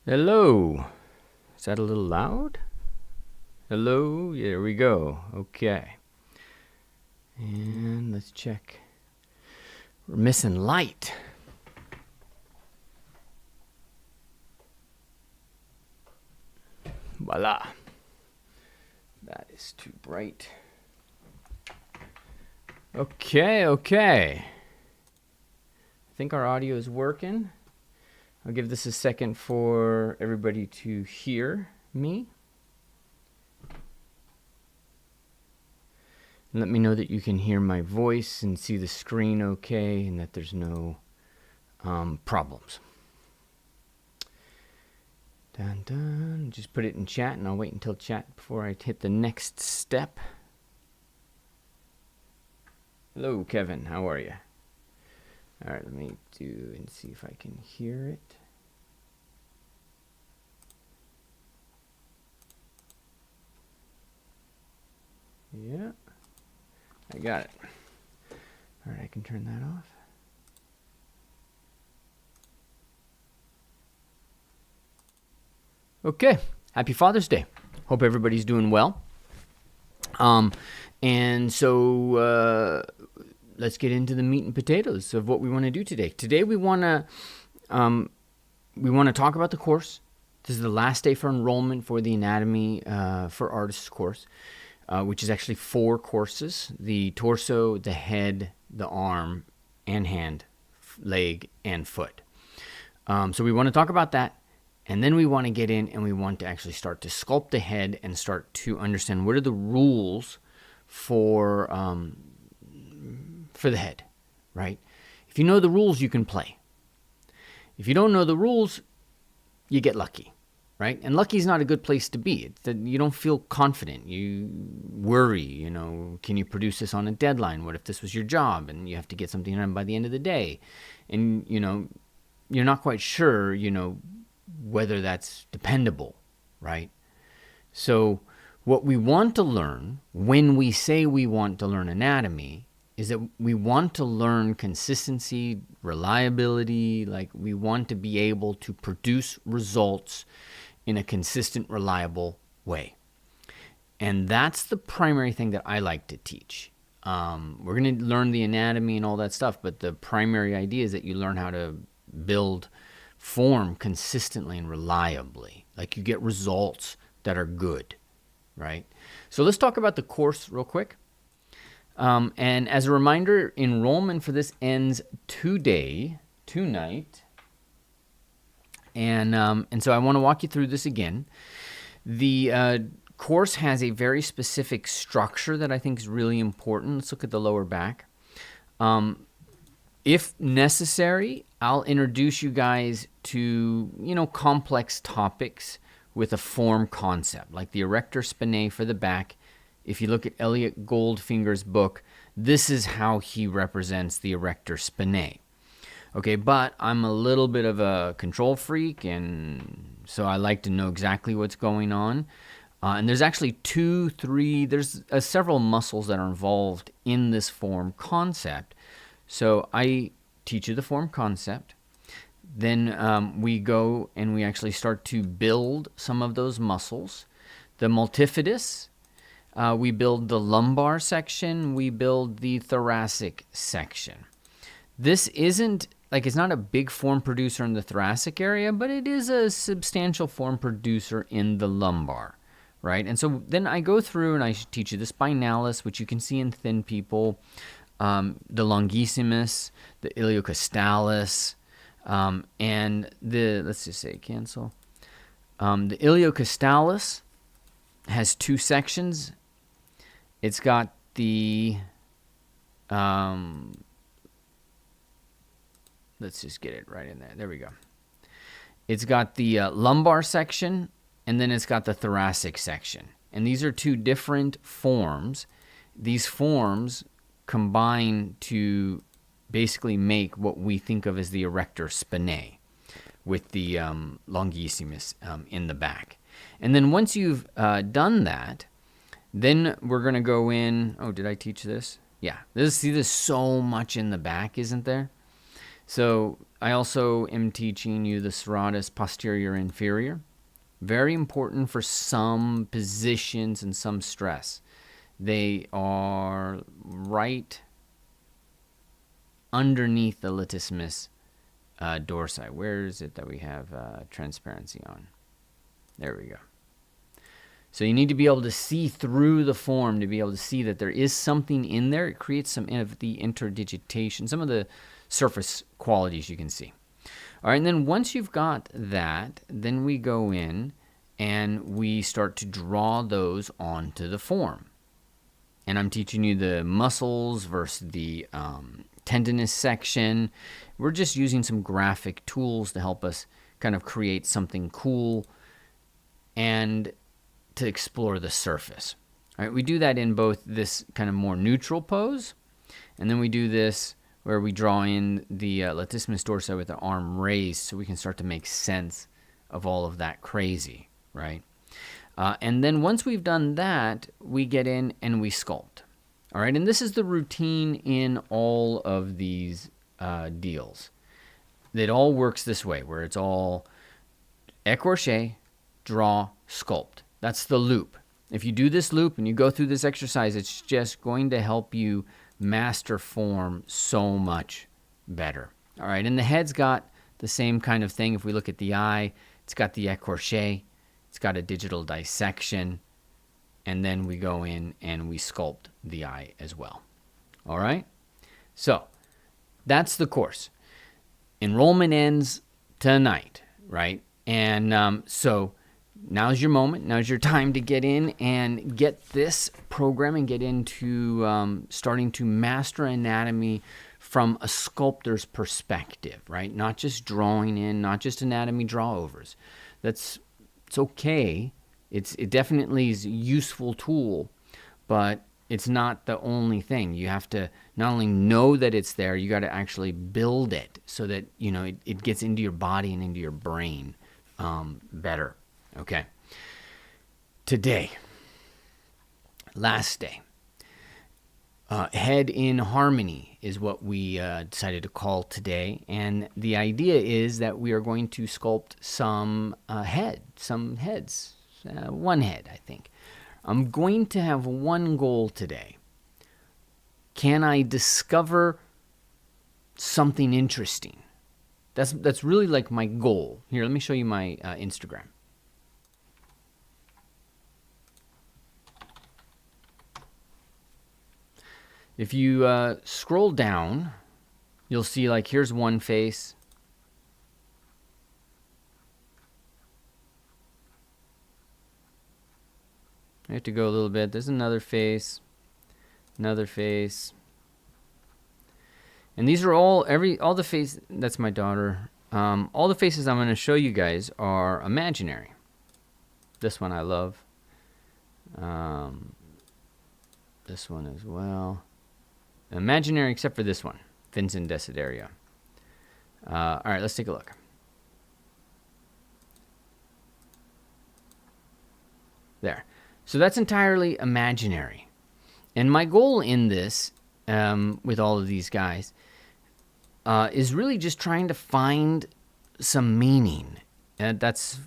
Hello. Is that a little loud? Hello. There we go. Okay. And let's check. We're missing light. Voila. That is too bright. Okay. I think our audio is working. I'll give this a second for everybody to hear me. And let me know that you can hear my voice and see the screen okay and that there's no problems. Dun dun. Just put it in chat and I'll wait until chat before I hit the next step. Hello, Kevin. How are you? All right, let me do and see if I can hear it. Yeah, I got it. All right, I can turn that off. Okay, happy Father's Day. Hope everybody's doing well. And so let's get into the meat and potatoes of what we want to do today. Today we want to talk about the course. This is the last day for enrollment for the Anatomy for Artists course, which is actually 4 courses: the torso, the head, the arm, and hand, leg, and foot. So we want to talk about that. And then we want to get in and we want to actually start to sculpt the head and start to understand what are the rules for the head, right? If you know the rules, you can play. If you don't know the rules, you get lucky, right? And lucky is not a good place to be. It's that you don't feel confident. You worry, can you produce this on a deadline? What if this was your job and you have to get something done by the end of the day? And, you're not quite sure, whether that's dependable, right? So what we want to learn when we say we want to learn anatomy is that we want to learn consistency, reliability, like we want to be able to produce results in a consistent, reliable way. And that's the primary thing that I like to teach. We're going to learn the anatomy and all that stuff, but the primary idea is that you learn how to build form consistently and reliably. Like you get results that are good, right? So let's talk about the course real quick. And as a reminder, enrollment for this ends tonight. And so I want to walk you through this again. The course has a very specific structure that I think is really important. Let's look at the lower back. If necessary, I'll introduce you guys to, complex topics with a form concept, like the erector spinae for the back. If you look at Elliot Goldfinger's book, this is how he represents the erector spinae. Okay, but I'm a little bit of a control freak, and so I like to know exactly what's going on. And there's actually there's several muscles that are involved in this form concept. So I teach you the form concept. Then we go and we actually start to build some of those muscles. The multifidus, we build the lumbar section, we build the thoracic section. This isn't, it's not a big form producer in the thoracic area, but it is a substantial form producer in the lumbar, right? And so then I go through and I teach you the spinalis, which you can see in thin people, the longissimus, the iliocostalis, and let's just say cancel. The iliocostalis has 2 sections. It's got the, let's just get it right in there. There we go. It's got the lumbar section, and then it's got the thoracic section. And these are 2 different forms. These forms combine to basically make what we think of as the erector spinae with the longissimus in the back. And then once you've done that, then we're going to go in. Oh, did I teach this? Yeah. There's so much in the back, isn't there? So I also am teaching you the serratus posterior inferior. Very important for some positions and some stress. They are right underneath the latissimus dorsi. Where is it that we have transparency on? There we go. So you need to be able to see through the form to be able to see that there is something in there. It creates some of the interdigitation, some of the surface qualities you can see. All right, and then once you've got that, then we go in and we start to draw those onto the form. And I'm teaching you the muscles versus the tendinous section. We're just using some graphic tools to help us kind of create something cool and to explore the surface. All right, we do that in both this kind of more neutral pose, and then we do this where we draw in the latissimus dorsi with the arm raised so we can start to make sense of all of that crazy, right? And then once we've done that, we get in and we sculpt. All right, and this is the routine in all of these deals. It all works this way, where it's all écorché, draw, sculpt. That's the loop. If you do this loop and you go through this exercise, it's just going to help you master form so much better. All right, and the head's got the same kind of thing. If we look at the eye, it's got the écorché, it's got a digital dissection, and then we go in and we sculpt the eye as well. All right, so that's the course. Enrollment ends tonight, right? And so now's your moment. Now's your time to get in and get this program and get into starting to master anatomy from a sculptor's perspective, right? Not just drawing in, not just anatomy drawovers. It's okay. It definitely is a useful tool, but it's not the only thing. You have to not only know that it's there, you got to actually build it so that, you know, it gets into your body and into your brain better. Okay. Today, last day, head in harmony is what we decided to call today. And the idea is that we are going to sculpt some heads, one head, I think. I'm going to have one goal today. Can I discover something interesting? That's really like my goal. Here, let me show you my Instagram. If you scroll down, you'll see like here's one face. I have to go a little bit. There's another face, another face. And these are all the faces. That's my daughter. All the faces I'm going to show you guys are imaginary. This one I love. This one as well. Imaginary except for this one, Vincent Desiderio. All right, let's take a look. There. So that's entirely imaginary. And my goal in this, with all of these guys, is really just trying to find some meaning. That's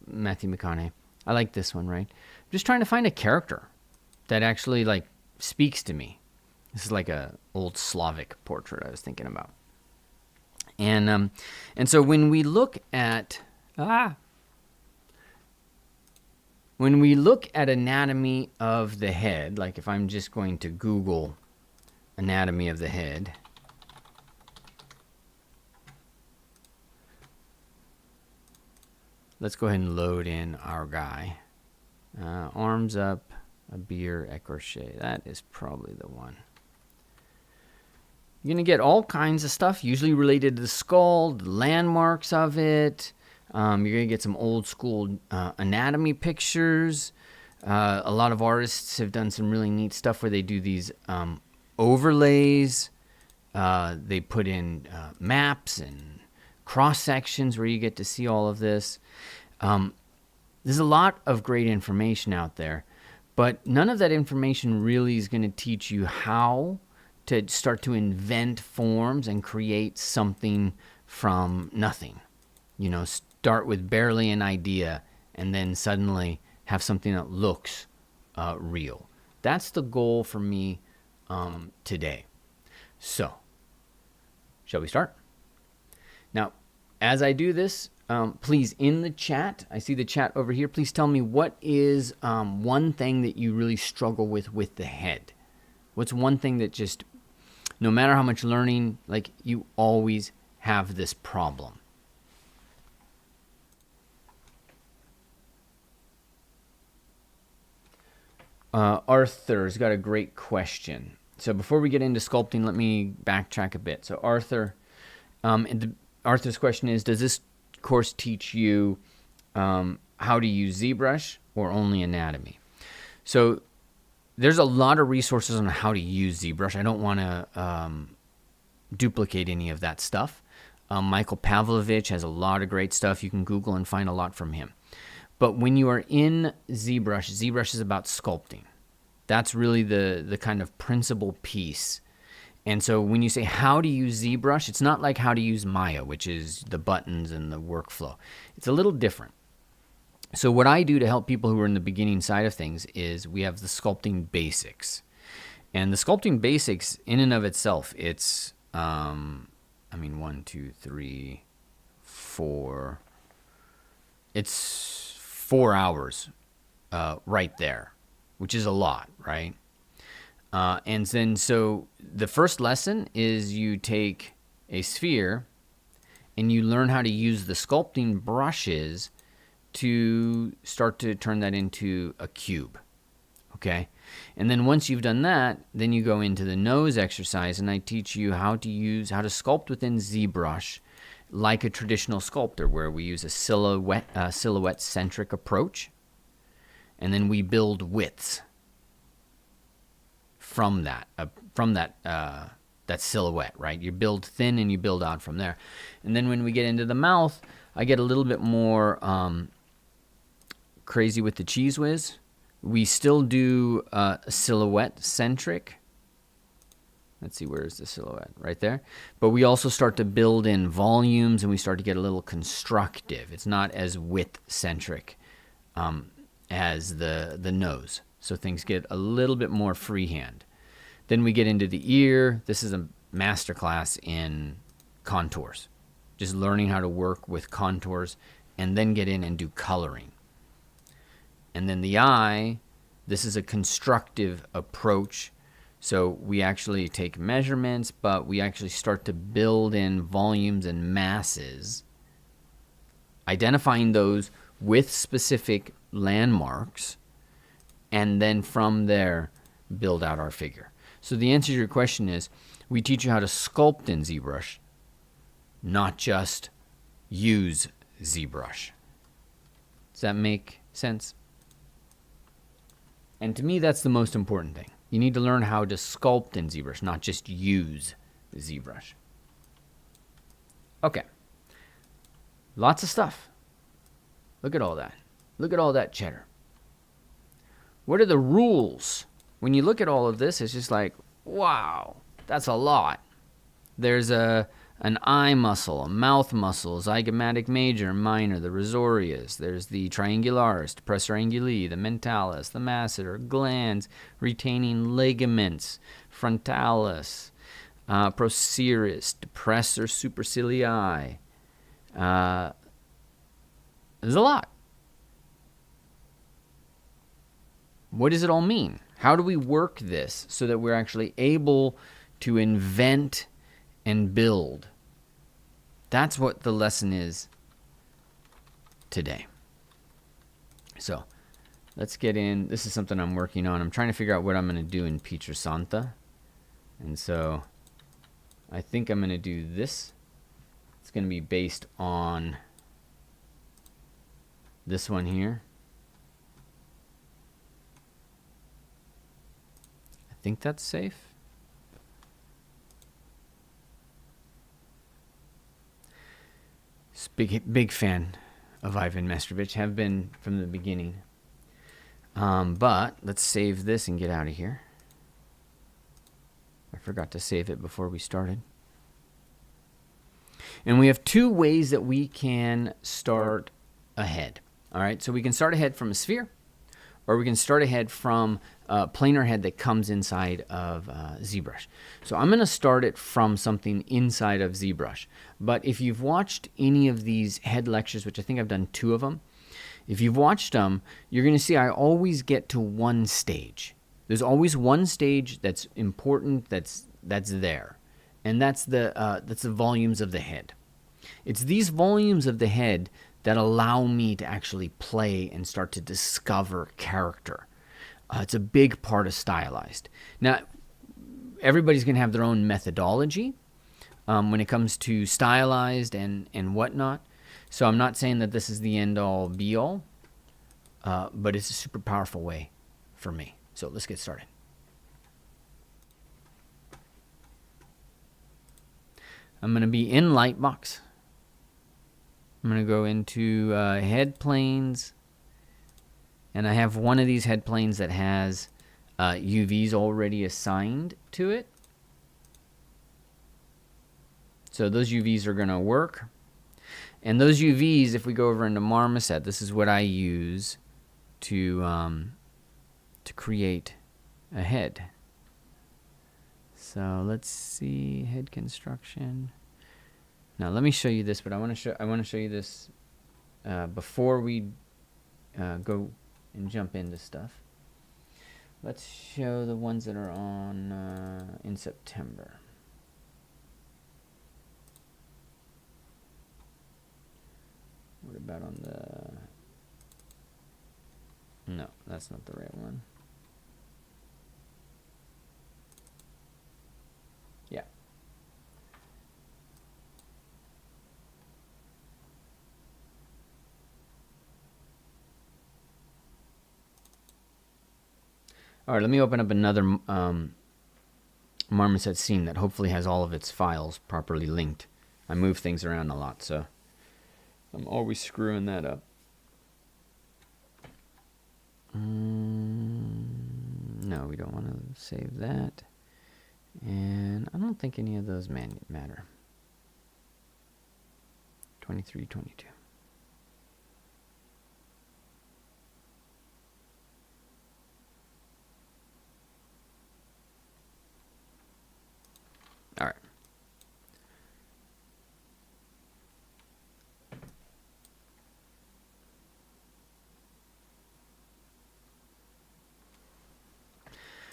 Matthew McConaughey. I like this one, right? Just trying to find a character that actually like speaks to me. This is like a old Slavic portrait I was thinking about. And so when we look at anatomy of the head, like if I'm just going to Google anatomy of the head, let's go ahead and load in our guy. Arms up, a beer, écorché. That is probably the one. You're going to get all kinds of stuff, usually related to the skull, the landmarks of it. You're going to get some old school anatomy pictures. A lot of artists have done some really neat stuff where they do these overlays. They put in maps and cross sections where you get to see all of this. There's a lot of great information out there, but none of that information really is going to teach you how to start to invent forms and create something from nothing. You know, start with barely an idea and then suddenly have something that looks real. That's the goal for me today. So, shall we start? Now, as I do this, please, in the chat, I see the chat over here, please tell me what is one thing that you really struggle with the head? What's one thing that just, no matter how much learning, like you always have this problem? Arthur's got a great question. So before we get into sculpting, let me backtrack a bit. So Arthur's question is, does this course teach you how to use ZBrush or only anatomy? So there's a lot of resources on how to use ZBrush. I don't want to duplicate any of that stuff. Michael Pavlovich has a lot of great stuff. You can Google and find a lot from him. But when you are in ZBrush, ZBrush is about sculpting. That's really the kind of principal piece. And so when you say how to use ZBrush, it's not like how to use Maya, which is the buttons and the workflow. It's a little different. So what I do to help people who are in the beginning side of things is we have the sculpting basics. And the sculpting basics in and of itself, it's, 1, 2, 3, 4. It's 4 hours right there, which is a lot, right? And then so the first lesson is you take a sphere and you learn how to use the sculpting brushes to start to turn that into a cube, okay? And then once you've done that, then you go into the nose exercise, and I teach you how to sculpt within ZBrush like a traditional sculptor, where we use a silhouette-centric approach, and then we build widths from that silhouette, right? You build thin and you build out from there. And then when we get into the mouth, I get a little bit more crazy with the cheese whiz. We still do silhouette-centric. Let's see, where is the silhouette? Right there. But we also start to build in volumes, and we start to get a little constructive. It's not as width-centric as the nose. So things get a little bit more freehand. Then we get into the ear. This is a masterclass in contours. Just learning how to work with contours, and then get in and do coloring. And then the eye, this is a constructive approach. So we actually take measurements, but we actually start to build in volumes and masses, identifying those with specific landmarks, and then from there, build out our figure. So the answer to your question is, we teach you how to sculpt in ZBrush, not just use ZBrush. Does that make sense? And to me, that's the most important thing. You need to learn how to sculpt in ZBrush, not just use ZBrush. Okay. Lots of stuff. Look at all that. Look at all that cheddar. What are the rules? When you look at all of this, it's just like, wow, that's a lot. There's an eye muscle, a mouth muscle, zygomatic major, minor, the risorius. There's the triangularis, depressor anguli, the mentalis, the masseter, glands, retaining ligaments, frontalis, procerus, depressor supercilii. There's a lot. What does it all mean? How do we work this so that we're actually able to invent and build? That's what the lesson is today. So let's get in. This is something I'm working on. I'm trying to figure out what I'm going to do in Pietrasanta. And so I think I'm going to do this. It's going to be based on this one here. I think that's safe. Big fan of Ivan Mestrovich, have been from the beginning. But let's save this and get out of here. I forgot to save it before we started. And we have two ways that we can start ahead. All right, so we can start ahead from a sphere, or we can start ahead from a planar head that comes inside of ZBrush. So I'm going to start it from something inside of ZBrush. But if you've watched any of these head lectures, which I think I've done 2 of them, if you've watched them, you're going to see I always get to one stage. There's always one stage that's important, that's there, and that's the volumes of the head. It's these volumes of the head that allow me to actually play and start to discover character. It's a big part of Stylized. Now, everybody's going to have their own methodology when it comes to Stylized and whatnot. So I'm not saying that this is the end-all, be-all, but it's a super powerful way for me. So let's get started. I'm going to be in Lightbox. I'm going to go into head planes, and I have one of these head planes that has UVs already assigned to it. So those UVs are going to work. And those UVs, if we go over into Marmoset, this is what I use to create a head. So let's see, head construction. Now let me show you this, but I want to show you this before we go and jump into stuff. Let's show the ones that are on in September. What about on the... No, that's not the right one. Yeah. All right, let me open up another Marmoset scene that hopefully has all of its files properly linked. I move things around a lot, so I'm always screwing that up. No, we don't want to save that. And I don't think any of those matter. 23, 22. All right.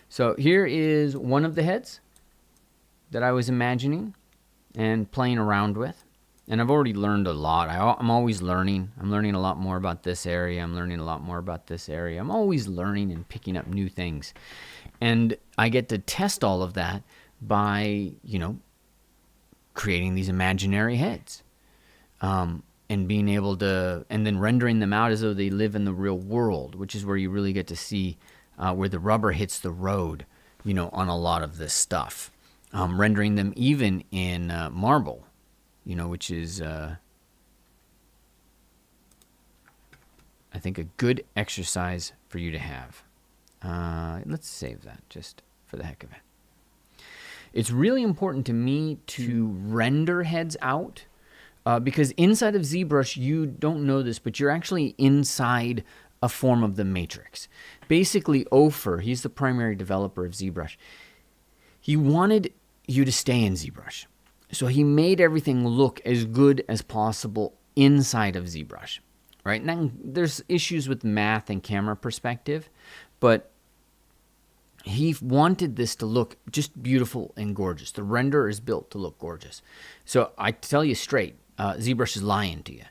So here is one of the heads that I was imagining and playing around with. And I've already learned a lot. I'm always learning. I'm learning a lot more about this area. I'm learning a lot more about this area. I'm always learning and picking up new things. And I get to test all of that by, creating these imaginary heads. And being able to, and then rendering them out as though they live in the real world, which is where you really get to see where the rubber hits the road, on a lot of this stuff. Rendering them even in marble, which is, I think, a good exercise for you to have. Let's save that just for the heck of it. It's really important to me to render heads out because inside of ZBrush, you don't know this, but you're actually inside a form of the matrix. Basically, Ofer, he's the primary developer of ZBrush. He wanted you to stay in ZBrush. So he made everything look as good as possible inside of ZBrush. Right? Now, there's issues with math and camera perspective, but he wanted this to look just beautiful and gorgeous. The render is built to look gorgeous. So I tell you straight, ZBrush is lying to you.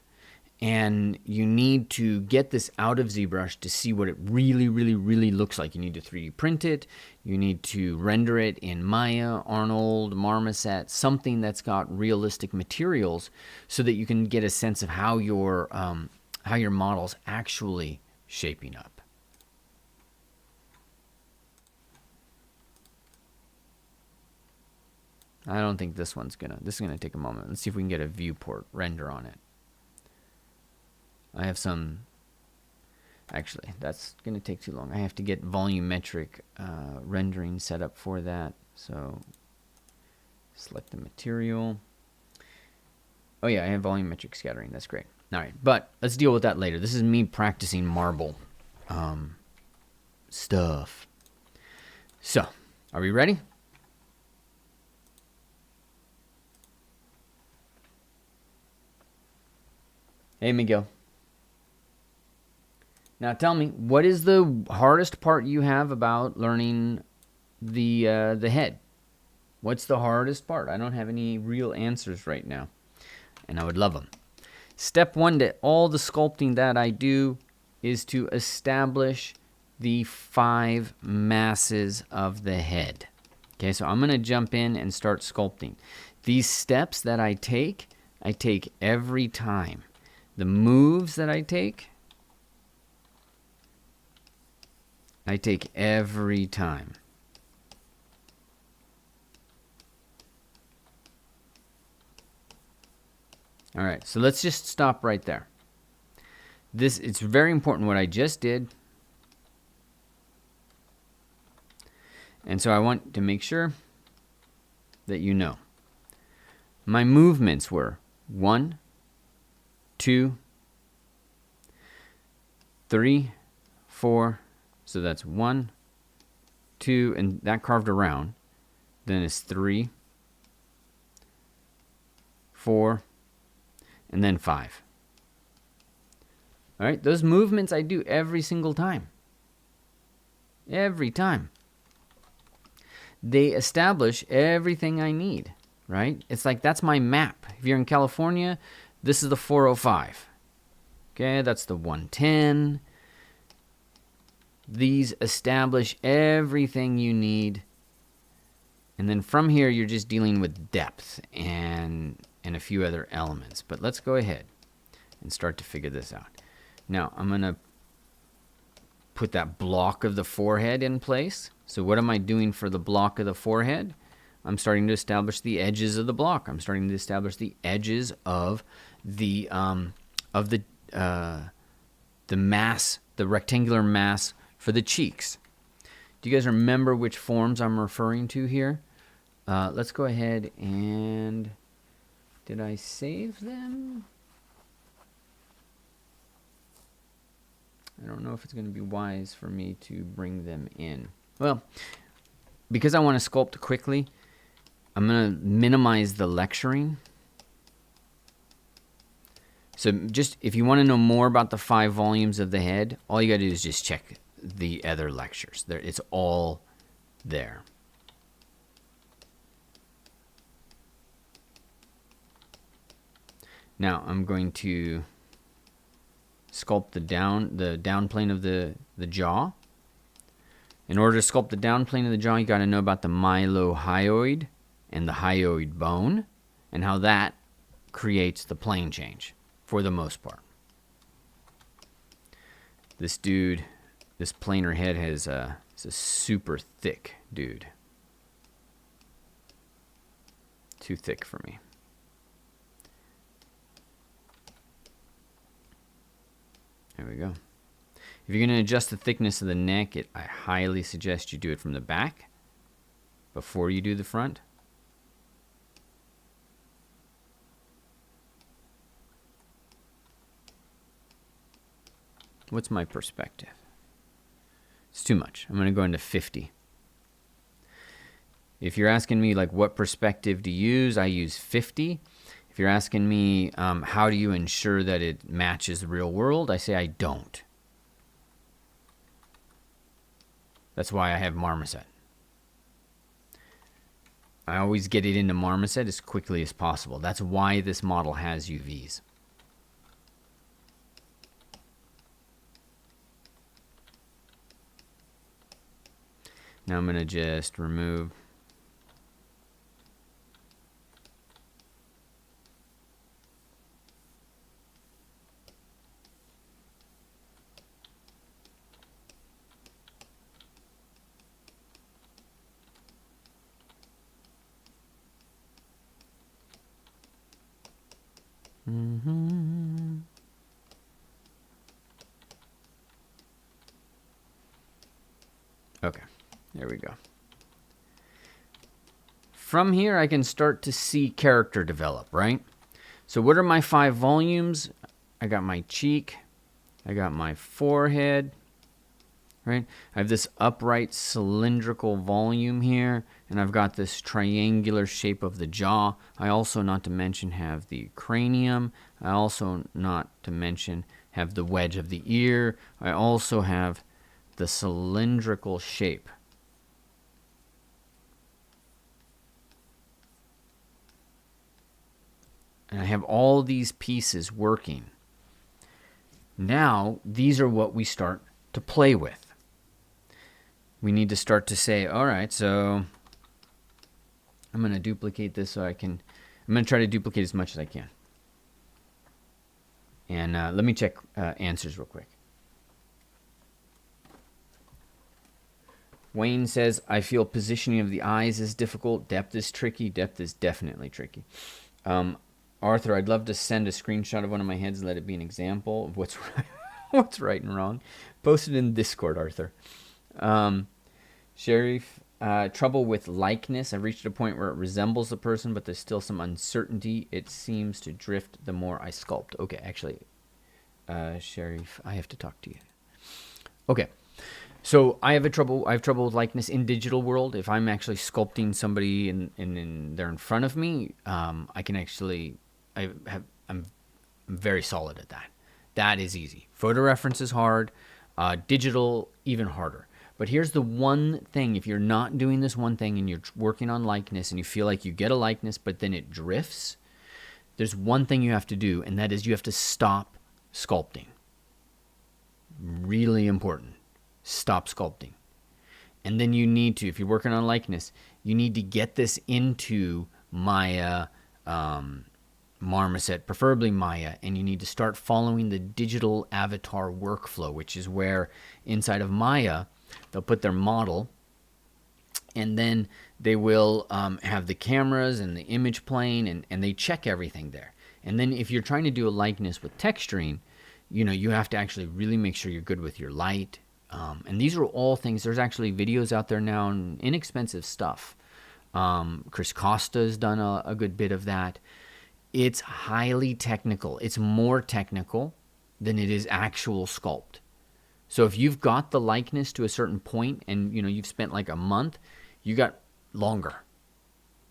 And you need to get this out of ZBrush to see what it really, really, really looks like. You need to 3D print it. You need to render it in Maya, Arnold, Marmoset, something that's got realistic materials so that you can get a sense of how your model's actually shaping up. I don't think this is gonna take a moment. Let's see if we can get a viewport render on it. I have some, actually, that's gonna take too long. I have to get volumetric rendering set up for that. So select the material. Oh yeah, I have volumetric scattering. That's great. All right, but let's deal with that later. This is me practicing marble stuff. So, are we ready? Hey, Miguel. Now tell me, what is the hardest part you have about learning the head? What's the hardest part? I don't have any real answers right now, and I would love them. Step one to all the sculpting that I do is to establish the 5 masses of the head. Okay, so I'm going to jump in and start sculpting. These steps that I take every time. The moves that I take every time. All right, so let's just stop right there. It's very important what I just did. And so I want to make sure that you know. My movements were 1, 2, 3, 4. So that's 1, 2, and that carved around. Then it's 3, 4, and then 5. All right, those movements I do every single time. Every time. They establish everything I need, right? It's like that's my map. If you're in California, this is the 405. Okay, that's the 110. These establish everything you need. And then from here, you're just dealing with depth and a few other elements. But let's go ahead and start to figure this out. Now, I'm going to put that block of the forehead in place. So what am I doing for the block of the forehead? I'm starting to establish the edges of the block. I'm starting to establish the edges of the mass, the rectangular mass for the cheeks. Do you guys remember which forms I'm referring to here? Let's go ahead and... Did I save them? I don't know if it's going to be wise for me to bring them in. Well, because I want to sculpt quickly, I'm going to minimize the lecturing. So just if you want to know more about the 5 volumes of the head, all you got to do is just check the other lectures. It's all there. Now I'm going to sculpt the down plane of the jaw. In order to sculpt the down plane of the jaw, you got to know about the mylohyoid and the hyoid bone and how that creates the plane change for the most part. This dude, this planar head is a super thick dude. Too thick for me. There we go. If you're going to adjust the thickness of the neck, I highly suggest you do it from the back before you do the front. What's my perspective? It's too much. I'm going to go into 50. If you're asking me like what perspective to use, I use 50. If you're asking me how do you ensure that it matches the real world, I say I don't. That's why I have marmoset. I always get it into marmoset as quickly as possible. That's why this model has UVs. Now I'm going to just remove. Okay, there we go. from here, I can start to see character develop, right? So what are my 5 volumes? I got my cheek. I got my forehead, right? I have this upright cylindrical volume here, and I've got this triangular shape of the jaw. I also, not to mention, have the cranium. I also, not to mention, have the wedge of the ear. I also have the cylindrical shape. And I have all these pieces working. Now, these are what we start to play with. We need to start to say, all right, so I'm going to duplicate this I'm going to try to duplicate as much as I can. And let me check answers real quick. Wayne says, I feel positioning of the eyes is difficult. Depth is tricky. Depth is definitely tricky. Arthur, I'd love to send a screenshot of one of my heads and let it be an example of what's right, what's right and wrong. Post it in Discord, Arthur. Sharif, trouble with likeness. I've reached a point where it resembles the person, but there's still some uncertainty. It seems to drift the more I sculpt. Okay, actually, Sharif, I have to talk to you. Okay. So I have trouble with likeness in digital world. If I'm actually sculpting somebody and they're in front of me, I can actually, I'm very solid at that. That is easy. Photo reference is hard. Digital, even harder. But here's the one thing: if you're not doing this one thing and you're working on likeness and you feel like you get a likeness but then it drifts, there's one thing you have to do, and that is you have to stop sculpting. Really important. Stop sculpting. And then you need to, if you're working on likeness, you need to get this into Maya, Marmoset, preferably Maya, and you need to start following the digital avatar workflow, which is where inside of Maya, they'll put their model, and then they will have the cameras and the image playing, and they check everything there. And then if you're trying to do a likeness with texturing, you have to actually really make sure you're good with your light. And these are all things. There's actually videos out there now, and inexpensive stuff. Chris Costa's done a good bit of that. It's highly technical. It's more technical than it is actual sculpt. So if you've got the likeness to a certain point and you've spent like a month, you got longer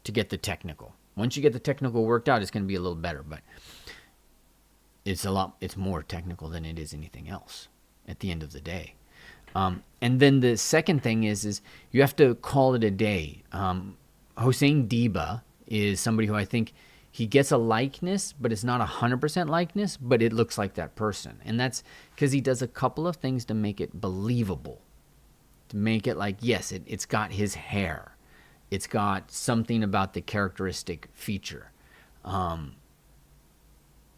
to get the technical. Once you get the technical worked out, it's going to be a little better, but it's more technical than it is anything else at the end of the day. And then the second thing is you have to call it a day. Hossein Diba is somebody who I think he gets a likeness, but it's not 100% likeness, but it looks like that person. And that's because he does a couple of things to make it believable. To make it like, yes, it's got his hair. It's got something about the characteristic feature. On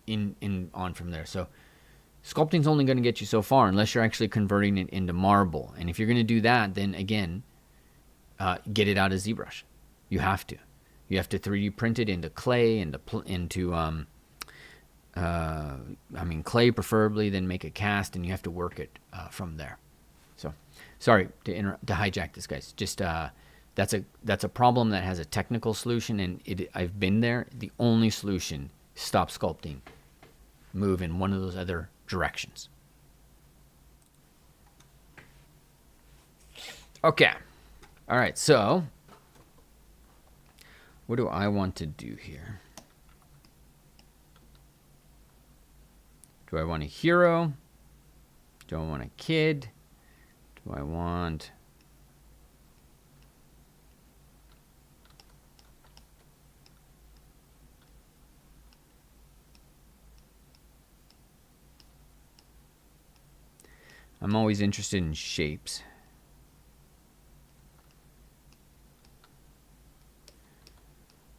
from there. So sculpting's only going to get you so far unless you're actually converting it into marble. And if you're going to do that, then again, get it out of ZBrush. You have to. You have to 3D print it into clay, clay preferably, then make a cast, and you have to work it from there. So, sorry to hijack this, guys. Just that's a problem that has a technical solution, and I've been there. The only solution: stop sculpting, move in one of those other directions. Okay. All right. So, what do I want to do here? Do I want a hero? Do I want a kid? Do I want... I'm always interested in shapes.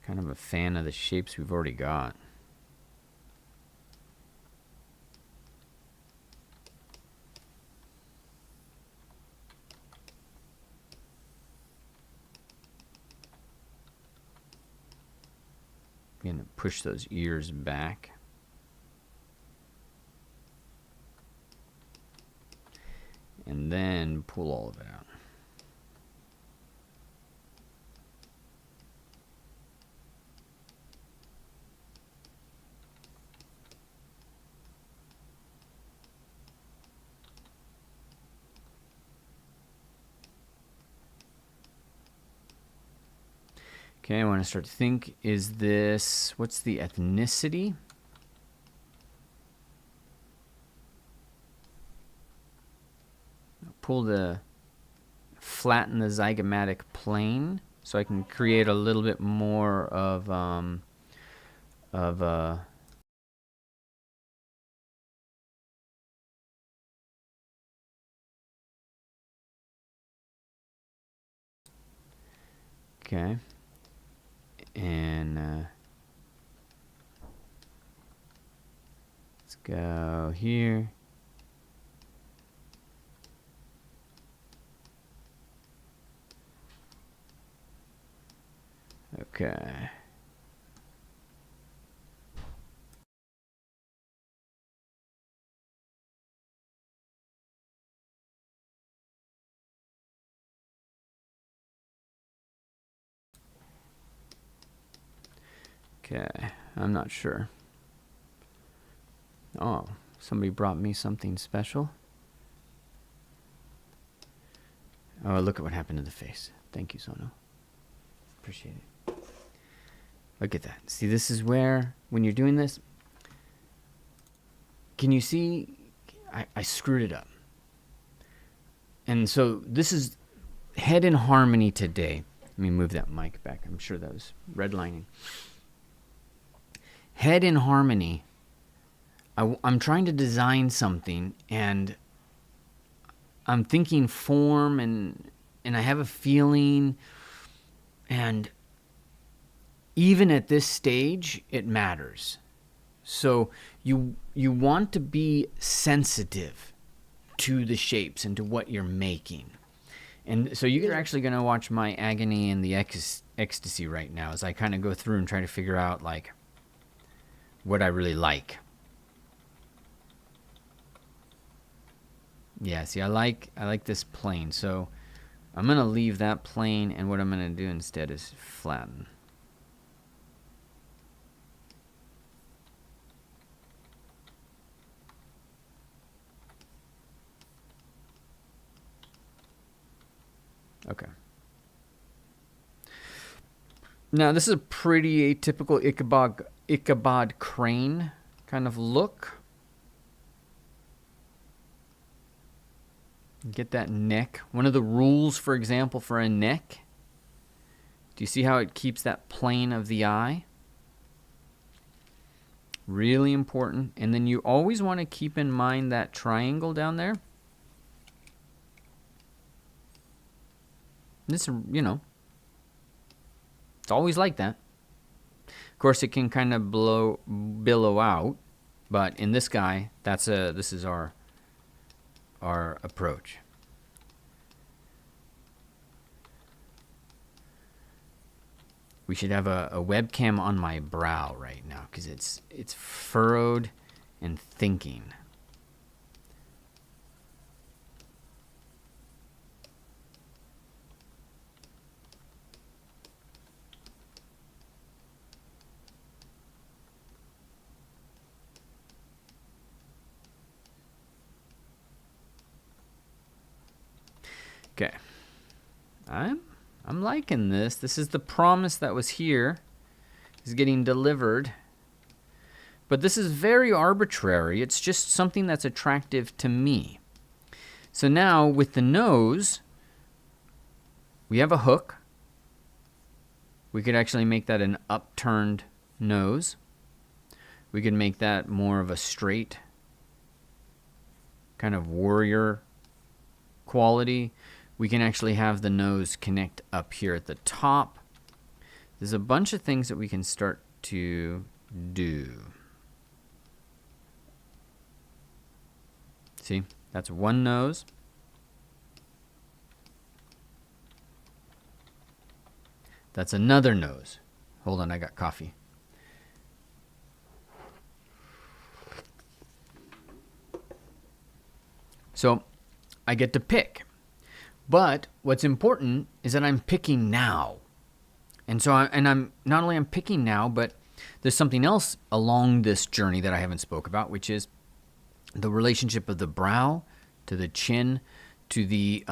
Kind of a fan of the shapes we've already got. I'm going to push those ears back. And then pull all of it out. Okay, I want to start to think, is this, what's the ethnicity? Pull the, flatten the zygomatic plane so I can create a little bit more of okay. And let's go here. Okay. Okay, I'm not sure. Oh, somebody brought me something special. Oh, look at what happened to the face. Thank you, Sono. Appreciate it. Look at that. See, this is where, when you're doing this, can you see, I screwed it up. And so this is head in harmony today. Let me move that mic back. I'm sure that was redlining. Head in harmony. I'm trying to design something, and I'm thinking form, and I have a feeling, and even at this stage, it matters. So you want to be sensitive to the shapes and to what you're making. And so you're actually going to watch my agony and the ecstasy right now as I kind of go through and try to figure out like what I really like. Yeah, see, I like this plane. So I'm going to leave that plane, and what I'm going to do instead is flatten. Okay. Now this is a pretty atypical Ichabod crane kind of look. Get that neck. One of the rules, for example, for a neck. Do you see how it keeps that plane of the eye? Really important. And then you always want to keep in mind that triangle down there. This, you know, it's always like that. Of course, it can kind of billow out, but in this guy, this is our approach. We should have a webcam on my brow right now because it's furrowed and thinking. Okay, I'm liking this. This is the promise that was here. Is getting delivered. But this is very arbitrary. It's just something that's attractive to me. So now with the nose, we have a hook. We could actually make that an upturned nose. We could make that more of a straight kind of warrior quality. We can actually have the nose connect up here at the top. There's a bunch of things that we can start to do. See, that's one nose. That's another nose. Hold on, I got coffee. So I get to pick. But what's important is that I'm picking now. And so I'm not only I'm picking now, but there's something else along this journey that I haven't spoke about, which is the relationship of the brow to the chin to the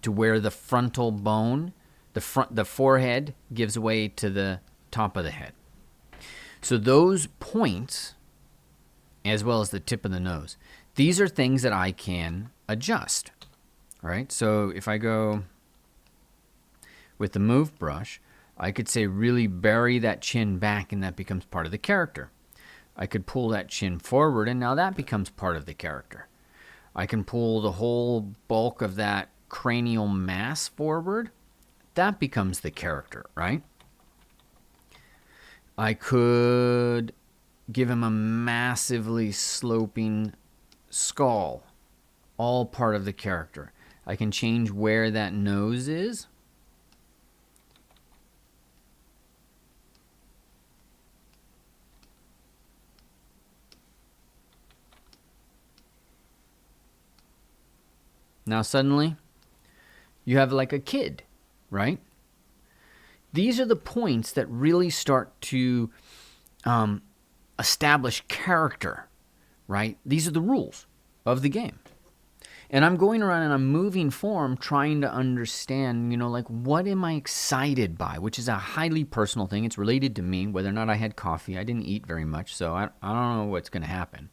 to where the frontal bone The forehead gives way to the top of the head. So those points, as well as the tip of the nose, these are things that I can adjust, right? So if I go with the move brush, I could say really bury that chin back, and that becomes part of the character. I could pull that chin forward, and now that becomes part of the character. I can pull the whole bulk of that cranial mass forward. That becomes the character, right? I could give him a massively sloping skull. All part of the character. I can change where that nose is. Now suddenly, you have like a kid, right? These are the points that really start to establish character, right? These are the rules of the game. And I'm going around and I'm moving form trying to understand, like what am I excited by, which is a highly personal thing. It's related to me, whether or not I had coffee. I didn't eat very much, so I don't know what's going to happen.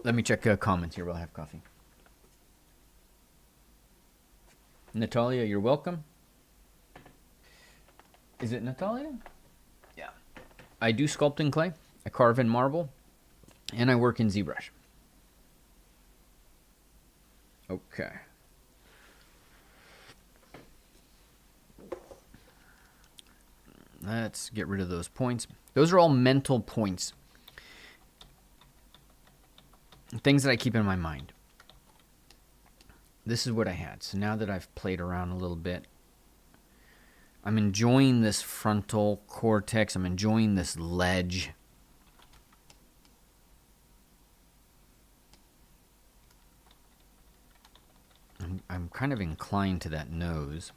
Let me check comments here while I have coffee. Natalia, you're welcome. Is it Natalia? Yeah. I do sculpt in clay. I carve in marble. And I work in ZBrush. Okay. Let's get rid of those points. Those are all mental points. Things that I keep in my mind. This is what I had. So now that I've played around a little bit, I'm enjoying this frontal cortex. I'm enjoying this ledge. I'm kind of inclined to that nose.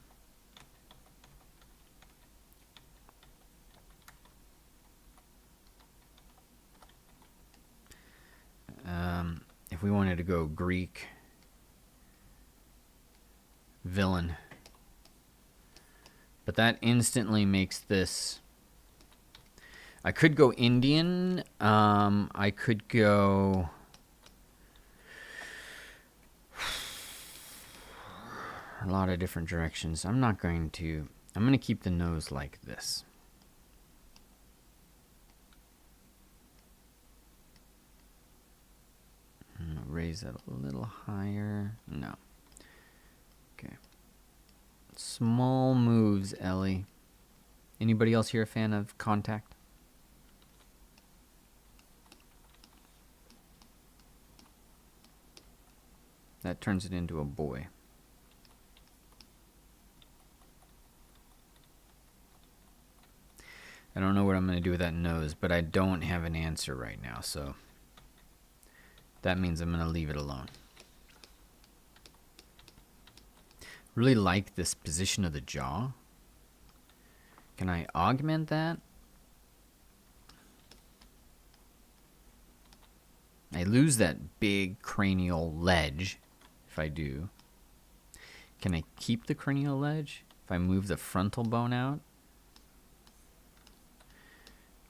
If we wanted to go Greek villain, but that instantly makes this. I could go Indian. I could go. A lot of different directions. I'm going to keep the nose like this. Raise that a little higher. No. Okay. Small moves, Ellie. Anybody else here a fan of Contact? That turns it into a boy. I don't know what I'm going to do with that nose, but I don't have an answer right now, so that means I'm going to leave it alone. Really like this position of the jaw. Can I augment that? I lose that big cranial ledge if I do. Can I keep the cranial ledge if I move the frontal bone out?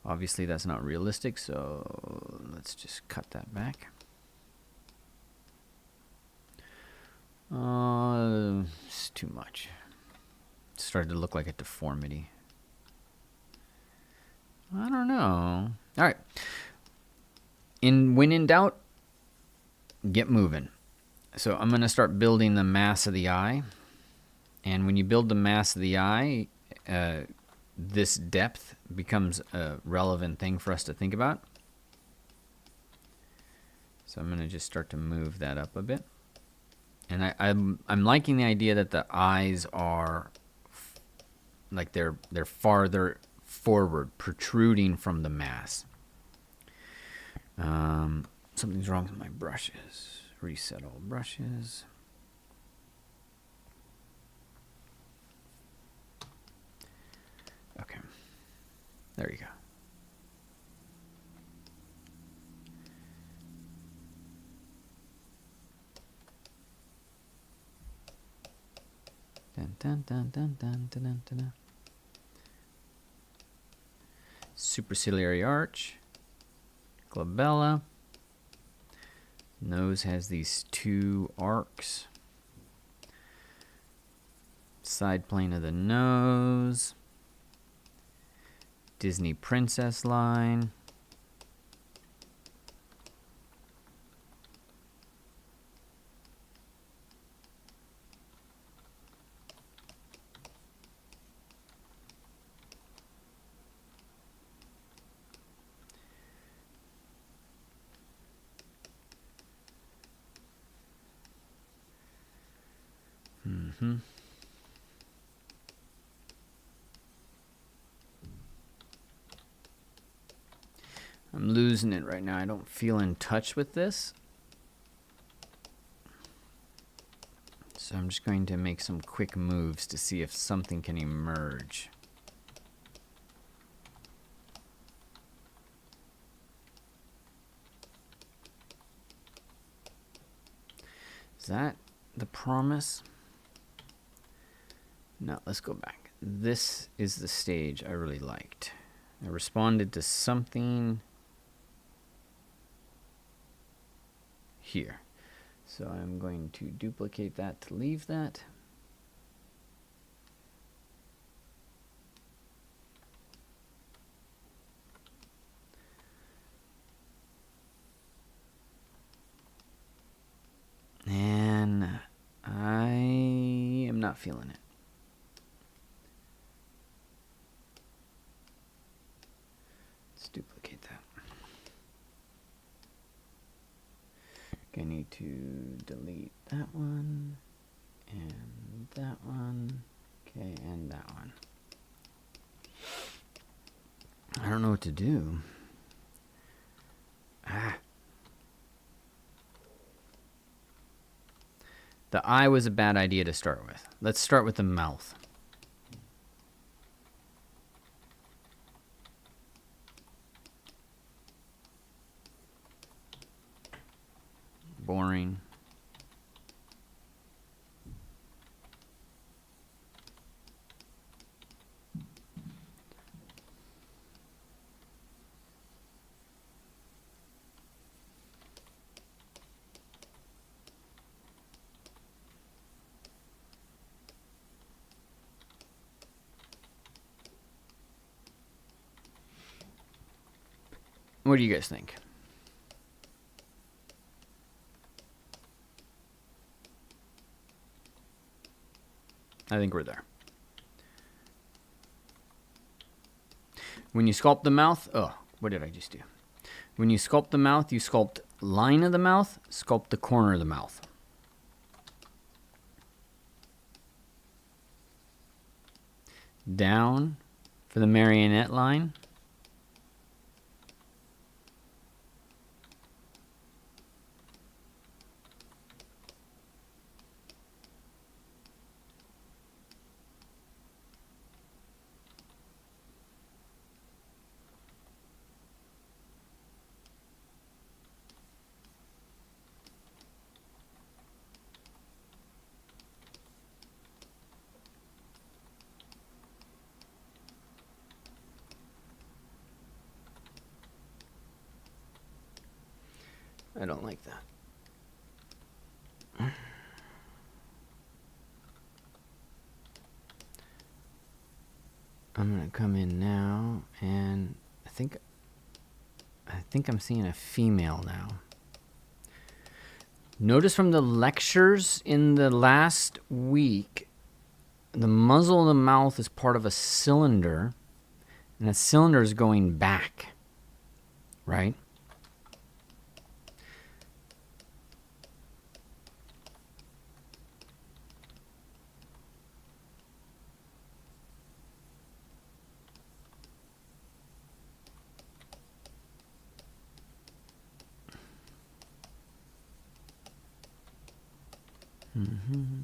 Obviously that's not realistic, so let's just cut that back. It's too much. It started to look like a deformity. I don't know. All right. When in doubt, get moving. So I'm going to start building the mass of the eye. And when you build the mass of the eye, this depth becomes a relevant thing for us to think about. So I'm going to just start to move that up a bit. And I'm liking the idea that the eyes are like they're farther forward, protruding from the mass. Something's wrong with my brushes. Reset all brushes. Okay. There you go. dun, dun, dun, dun, dun, dun, dun. Superciliary arch, glabella. Nose has these two arcs. Side plane of the nose. Disney princess line. I'm losing it right now. I don't feel in touch with this. So I'm just going to make some quick moves to see if something can emerge. Is that the promise? No, let's go back. This is the stage I really liked. I responded to something here. So I'm going to duplicate that to leave that. And I am not feeling it. Let's duplicate that. I need to delete that one, and that one, okay, and that one. I don't know what to do. The eye was a bad idea to start with. Let's start with the mouth. Boring. What do you guys think? I think we're there. When you sculpt the mouth, what did I just do? When you sculpt the mouth, you sculpt line of the mouth, sculpt the corner of the mouth. Down for the marionette line. I don't like that. I'm gonna come in now, and I think I'm seeing a female now. Notice from the lectures in the last week, the muzzle of the mouth is part of a cylinder, and that cylinder is going back, right? Mm-hmm.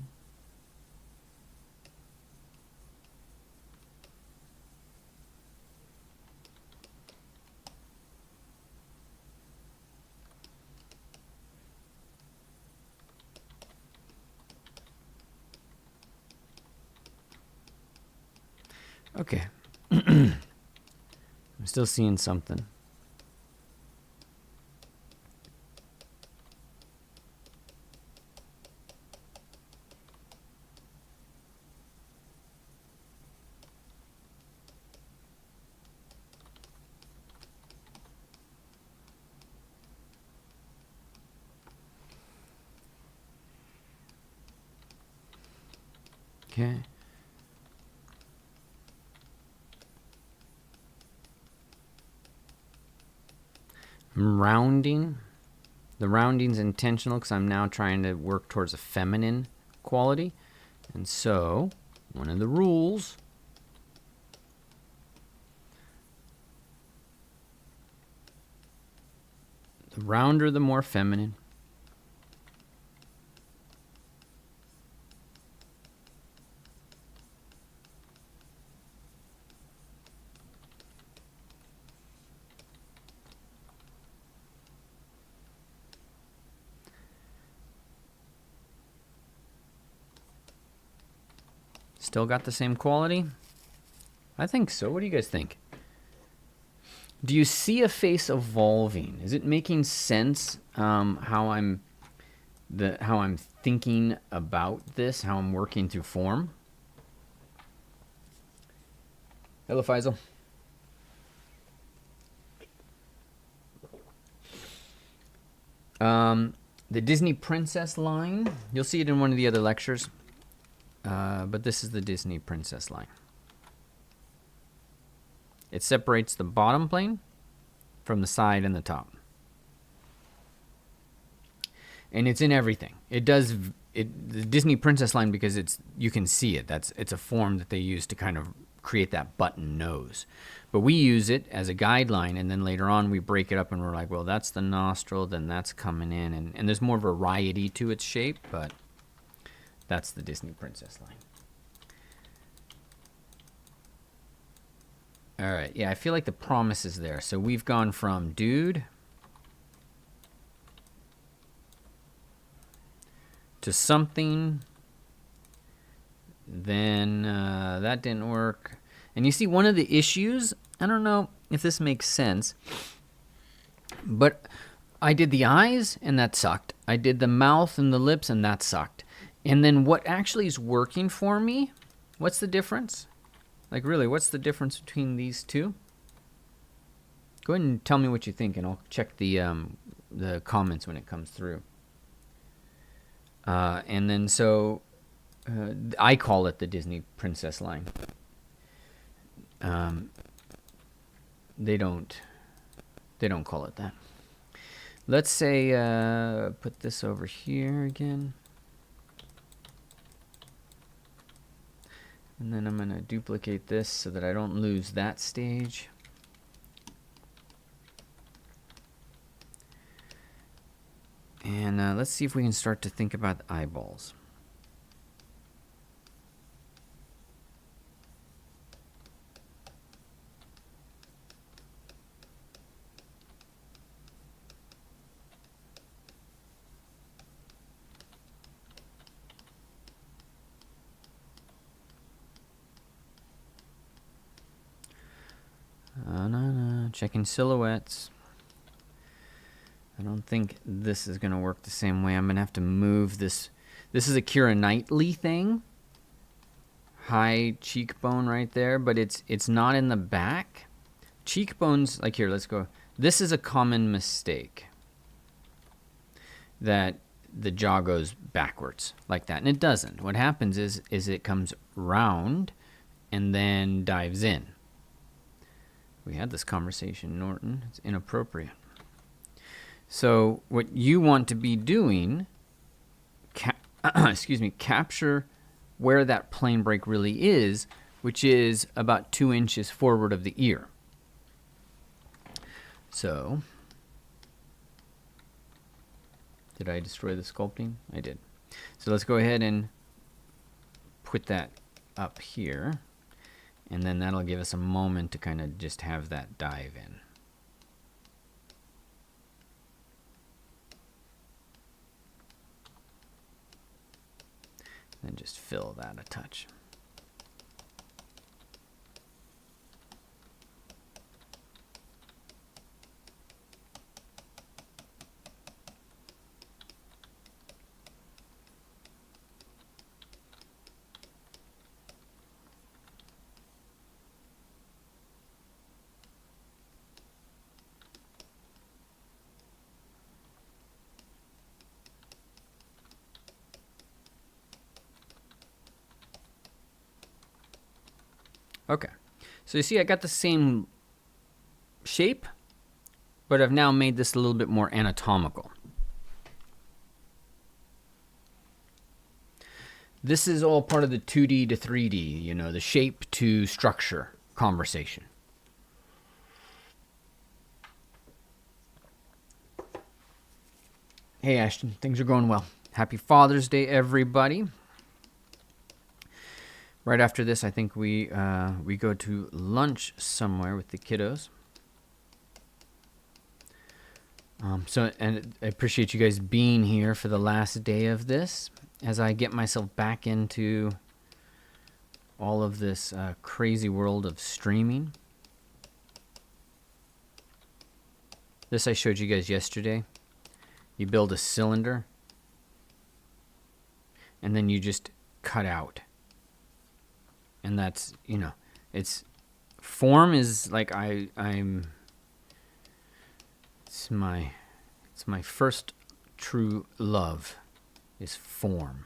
Okay. I'm still seeing something. Okay. I'm rounding. The rounding's intentional because I'm now trying to work towards a feminine quality. And so, one of the rules, the rounder, the more feminine. Still got the same quality? I think so. What do you guys think? Do you see a face evolving? Is it making sense how I'm thinking about this, how I'm working through form? Hello, Faisal. The Disney Princess line, you'll see it in one of the other lectures, but this is the Disney Princess line. It separates the bottom plane from the side and the top. And it's in everything. It does the Disney Princess line because you can see it. It's a form that they use to kind of create that button nose. But we use it as a guideline, and then later on we break it up and we're like, well, that's the nostril, then that's coming in, and there's more variety to its shape, but that's the Disney Princess line. All right, yeah, I feel like the promise is there. So we've gone from dude to something, then that didn't work. And you see one of the issues, I don't know if this makes sense, but I did the eyes and that sucked. I did the mouth and the lips and that sucked. And then what actually is working for me, what's the difference? Like really, what's the difference between these two? Go ahead and tell me what you think, and I'll check the comments when it comes through. And then so I call it the Disney Princess line. They don't call it that. Let's say put this over here again. And then I'm going to duplicate this so that I don't lose that stage. And let's see if we can start to think about the eyeballs. Checking silhouettes. I don't think this is going to work the same way. I'm going to have to move this. This is a Keira Knightley thing. High cheekbone right there, but it's not in the back. Cheekbones, like here, let's go. This is a common mistake. That the jaw goes backwards like that, and it doesn't. What happens is it comes round and then dives in. We had this conversation, Norton. It's inappropriate. So what you want to be doing, capture where that plane break really is, which is about 2 inches forward of the ear. So, did I destroy the sculpting? I did. So let's go ahead and put that up here. And then that'll give us a moment to kind of just have that dive in. And just fill that a touch. Okay. So you see I got the same shape, but I've now made this a little bit more anatomical. This is all part of the 2D to 3D, you know, the shape to structure conversation. Hey Ashton, things are going well. Happy Father's Day, everybody. Right after this, I think we go to lunch somewhere with the kiddos. And I appreciate you guys being here for the last day of this as I get myself back into all of this crazy world of streaming. This I showed you guys yesterday. You build a cylinder and then you just cut out. And that's, you know, it's form is like it's my first true love is form.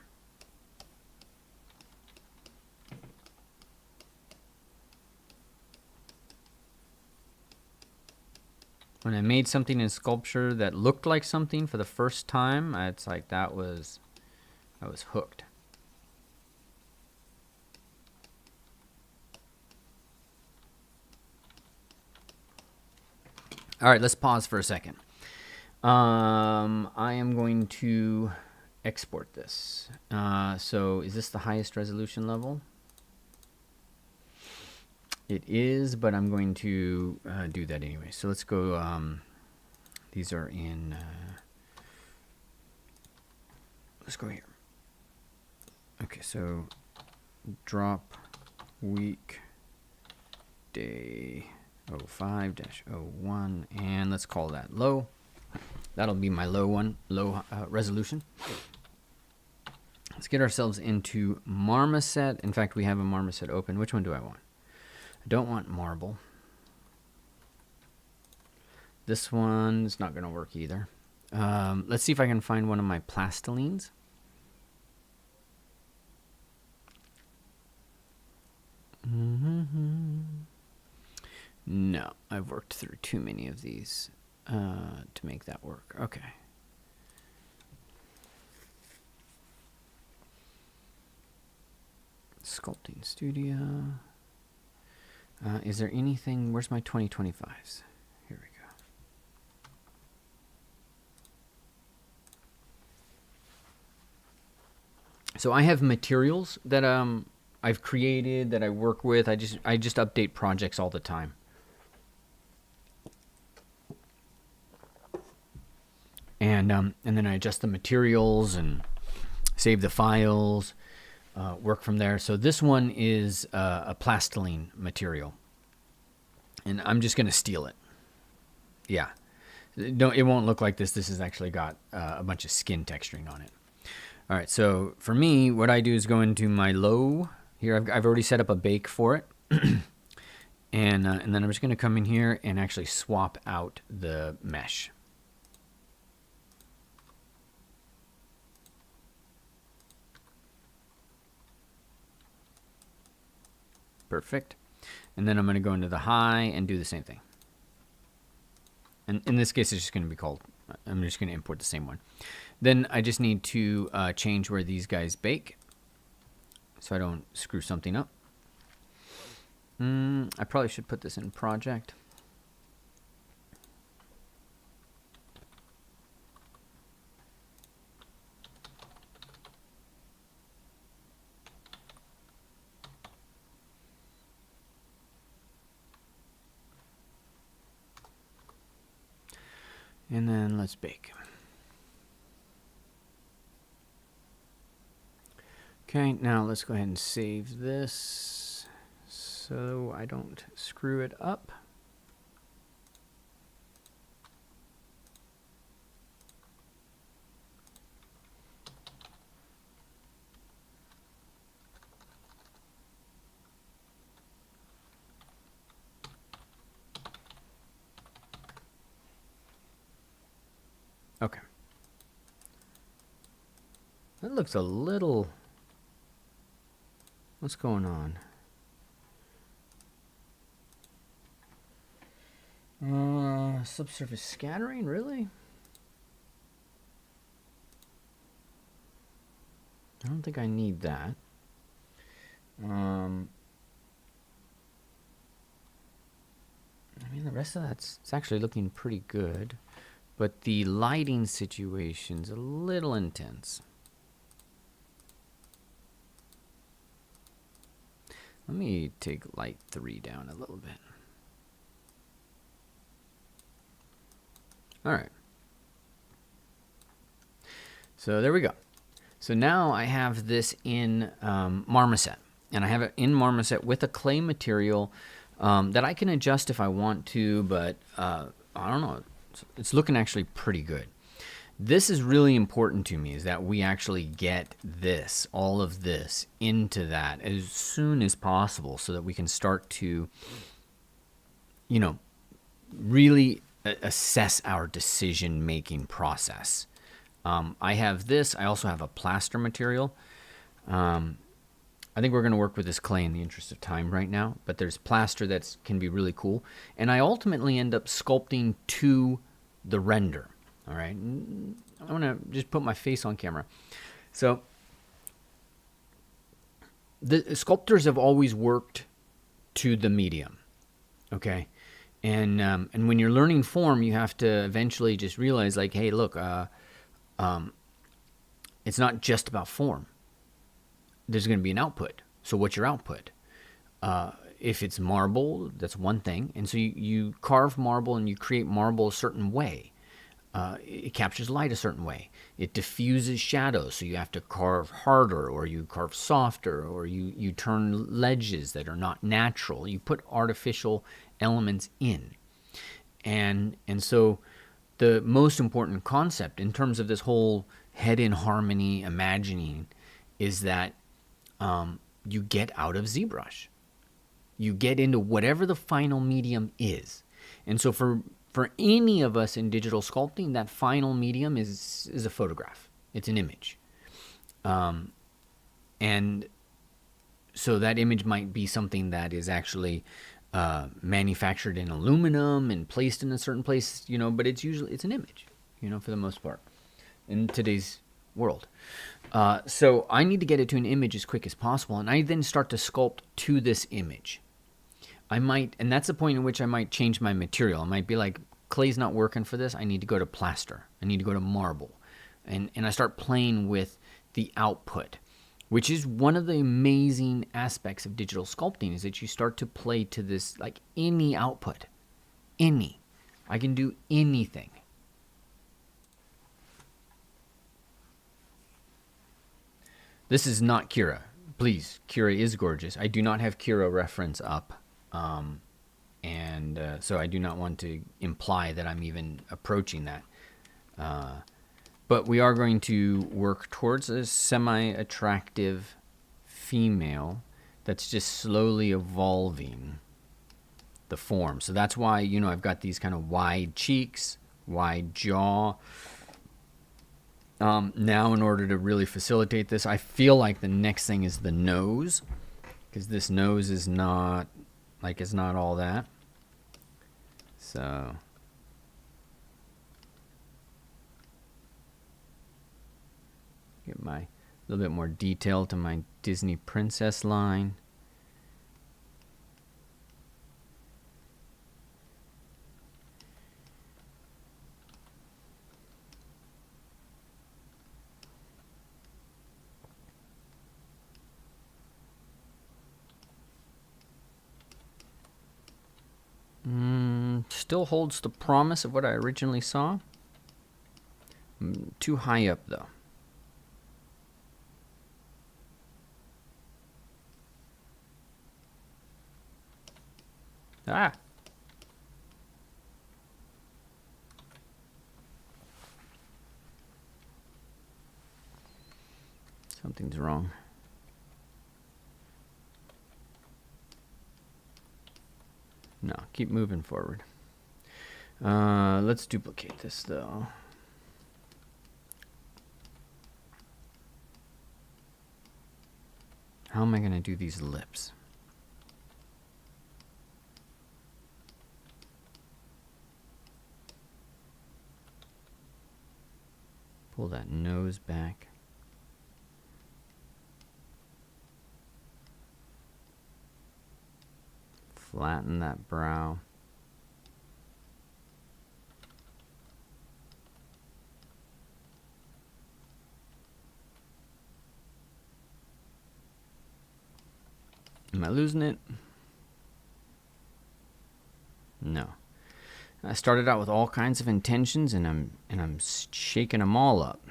When I made something in sculpture that looked like something for the first time, it's like I was hooked. All right, let's pause for a second. I am going to export this. So is this the highest resolution level? It is, but I'm going to do that anyway. So let's go. These are in. Let's go here. Okay, so drop week day 05-01, and let's call that low. That'll be my low resolution. Let's get ourselves into Marmoset. In fact, we have a Marmoset open. Which one do I want? I don't want marble. This one's not going to work either. Let's see if I can find one of my plastilines. No, I've worked through too many of these to make that work. Okay. Sculpting Studio. Is there anything? Where's my 2025s? Here we go. So I have materials that I've created that I work with. I just update projects all the time. And then I adjust the materials and save the files, work from there. So this one is a plastiline material, and I'm just gonna steal it. Yeah, it won't look like this. This has actually got a bunch of skin texturing on it. All right, so for me, what I do is go into my low here. I've already set up a bake for it, and then I'm just gonna come in here and actually swap out the mesh. Perfect. And then I'm going to go into the high and do the same thing. And in this case, it's just going to be called, I'm just going to import the same one. Then I just need to change where these guys bake so I don't screw something up. I probably should put this in project. And then let's bake. Okay, now let's go ahead and save this so I don't screw it up. Okay. That looks a little... What's going on? Subsurface scattering, really? I don't think I need that. I mean, the rest of it's actually looking pretty good, but the lighting situation's a little intense. Let me take light 3 down a little bit. All right. So there we go. So now I have this in Marmoset, and I have it in Marmoset with a clay material that I can adjust if I want to, but I don't know. It's looking actually pretty good. This is really important to me, is that we actually get this, all of this, into that as soon as possible so that we can start to, you know, really assess our decision-making process. I have this. I also have a plaster material. I think we're going to work with this clay in the interest of time right now, but there's plaster that can be really cool. And I ultimately end up sculpting to the render. All right. I'm going to just put my face on camera. So the sculptors have always worked to the medium. Okay. And when you're learning form, you have to eventually just realize, like, hey, look, it's not just about form. There's going to be an output. So what's your output? If it's marble, that's one thing. And so you carve marble and you create marble a certain way. It captures light a certain way. It diffuses shadows, so you have to carve harder, or you carve softer, or you turn ledges that are not natural. You put artificial elements in. And so the most important concept in terms of this whole head in harmony imagining is that you get out of ZBrush. You get into whatever the final medium is. And so for any of us in digital sculpting, that final medium is a photograph. It's an image. And so that image might be something that is actually manufactured in aluminum and placed in a certain place, but it's an image, for the most part in today's world. So I need to get it to an image as quick as possible, and I then start to sculpt to this image. And that's the point in which I might change my material. I might be like, clay's not working for this. I need to go to plaster. I need to go to marble. And I start playing with the output, which is one of the amazing aspects of digital sculpting, is that you start to play to this, like, any output. I can do anything. This is not Kira. Please, Kira is gorgeous. I do not have Kira reference up. So I do not want to imply that I'm even approaching that. But we are going to work towards a semi-attractive female that's just slowly evolving the form. So that's why, I've got these kind of wide cheeks, wide jaw. Now, in order to really facilitate this, I feel like the next thing is the nose, because this nose is not, it's not all that. So get my little bit more detail to my Disney princess line. Still holds the promise of what I originally saw. Too high up, though. Ah! Something's wrong. No, keep moving forward. Let's duplicate this, though. How am I going to do these lips? Pull that nose back. Flatten that brow. Am I losing it? No. I started out with all kinds of intentions, and I'm shaking them all up.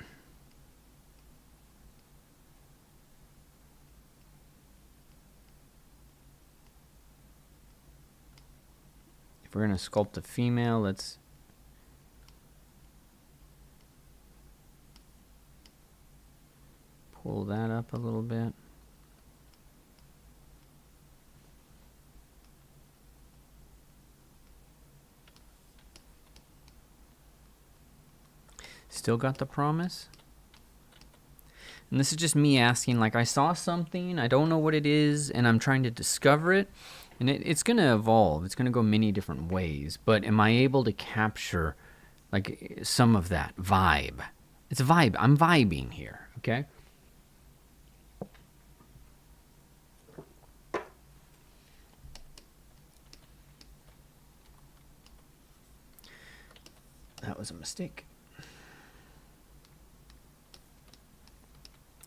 If we're going to sculpt a female, let's pull that up a little bit. Still got the promise? And this is just me asking, like, I saw something, I don't know what it is, and I'm trying to discover it. And it's going to evolve. It's going to go many different ways. But am I able to capture, like, some of that vibe? It's a vibe. I'm vibing here, okay? That was a mistake.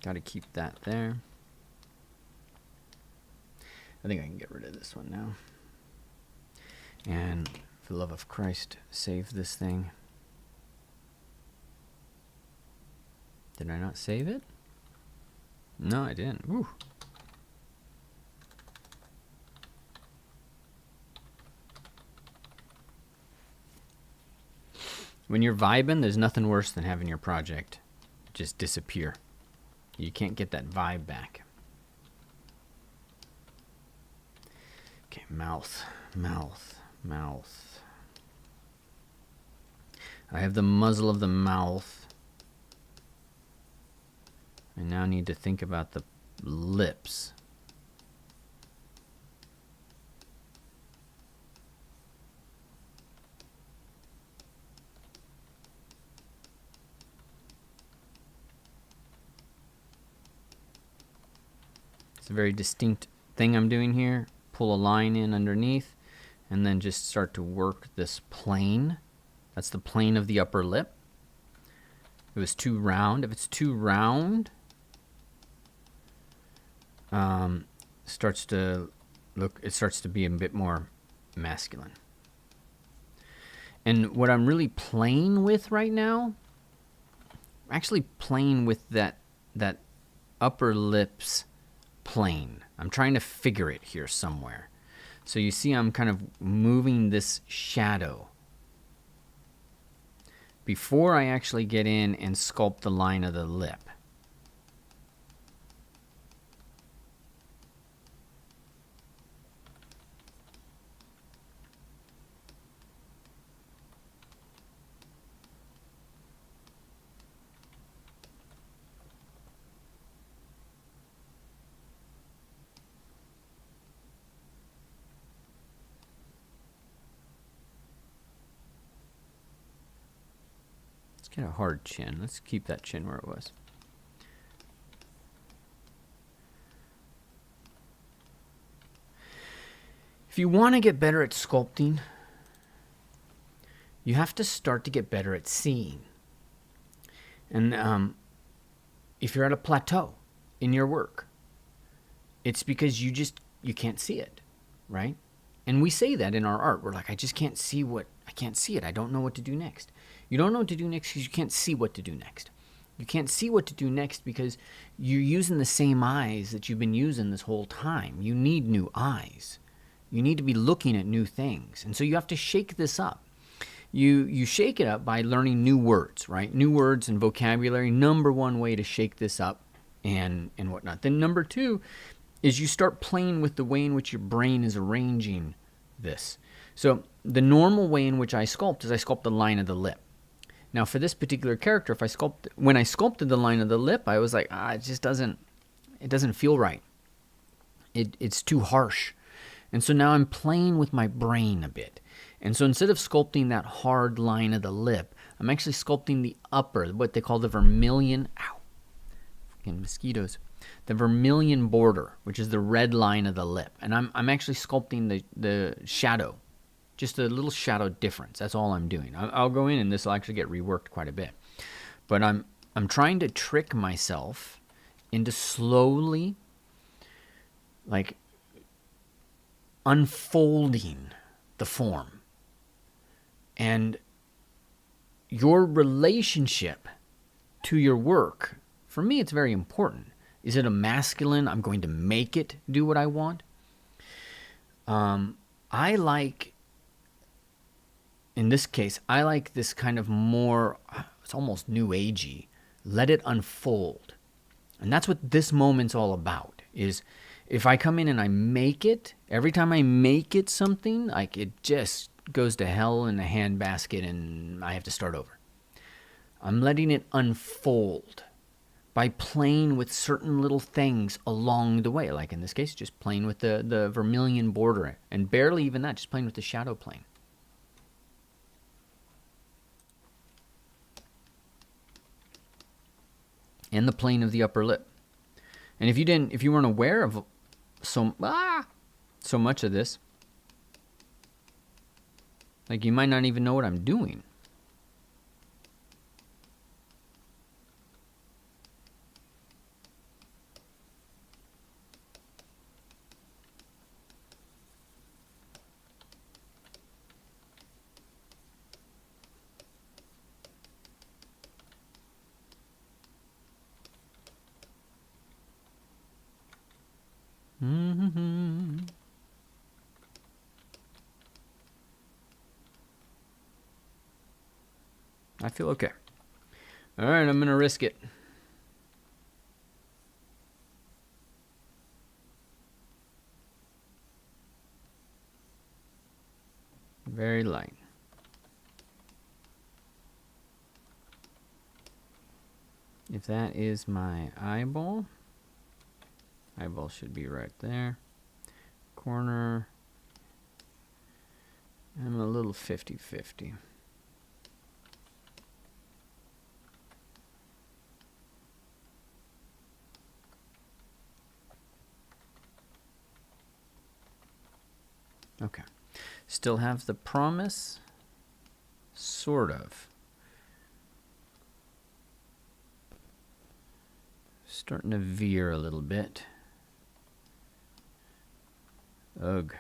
Got to keep that there. I think I can get rid of this one now. And for the love of Christ, save this thing. Did I not save it? No, I didn't. Woo. When you're vibing, there's nothing worse than having your project just disappear. You can't get that vibe back. Okay, mouth. I have the muzzle of the mouth. I now need to think about the lips. It's a very distinct thing I'm doing here. Pull a line in underneath and then just start to work this plane. That's the plane of the upper lip. It was too round. If it's too round, it starts to be a bit more masculine. And what I'm really playing with right now, I'm actually playing with that upper lips plane. I'm trying to figure it here somewhere. So you see I'm kind of moving this shadow before I actually get in and sculpt the line of the lip. Get a hard chin. Let's keep that chin where it was. If you want to get better at sculpting, you have to start to get better at seeing. And if you're at a plateau in your work, it's because you can't see it, right? And we say that in our art. We're like, I can't see it. I don't know what to do next. You don't know what to do next because you can't see what to do next. You can't see what to do next because you're using the same eyes that you've been using this whole time. You need new eyes. You need to be looking at new things. And so you have to shake this up. You shake it up by learning new words, right? New words and vocabulary. Number one way to shake this up and whatnot. Then number two is you start playing with the way in which your brain is arranging this. So the normal way in which I sculpt is I sculpt the line of the lip. Now for this particular character, when I sculpted the line of the lip, I was like, it doesn't feel right. It's too harsh. And so now I'm playing with my brain a bit. And so instead of sculpting that hard line of the lip, I'm actually sculpting the upper, what they call the vermilion, fucking mosquitoes, the vermilion border, which is the red line of the lip. And I'm actually sculpting the shadow, just a little shadow difference. That's all I'm doing. I'll go in and this will actually get reworked quite a bit. But I'm trying to trick myself into slowly, like, unfolding the form. And your relationship to your work, for me, it's very important. Is it a masculine? I'm going to make it do what I want. I like, in this case, I like this kind of more, it's almost new agey. Let it unfold. And that's what this moment's all about, is if I come in and I make it, every time I make it something, like it just goes to hell in a handbasket and I have to start over. I'm letting it unfold by playing with certain little things along the way. Like in this case, just playing with the vermilion border, and barely even that, just playing with the shadow plane. And the plane of the upper lip. And if you weren't aware of so much of this, like, you might not even know what I'm doing. I feel okay. All right, I'm going to risk it. Very light. If that is my eyeball should be right there. Corner. I'm a little 50-50. Okay. Still have the promise? Sort of. Starting to veer a little bit. Ugh.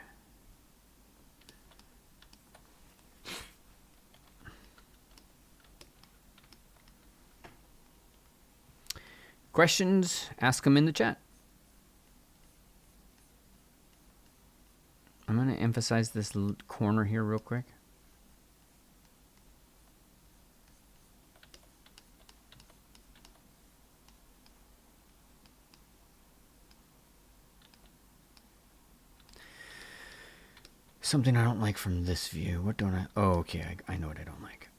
Questions? Ask them in the chat. I'm going to emphasize this corner here real quick. Something I don't like from this view. What don't I? Oh, okay. I know what I don't like.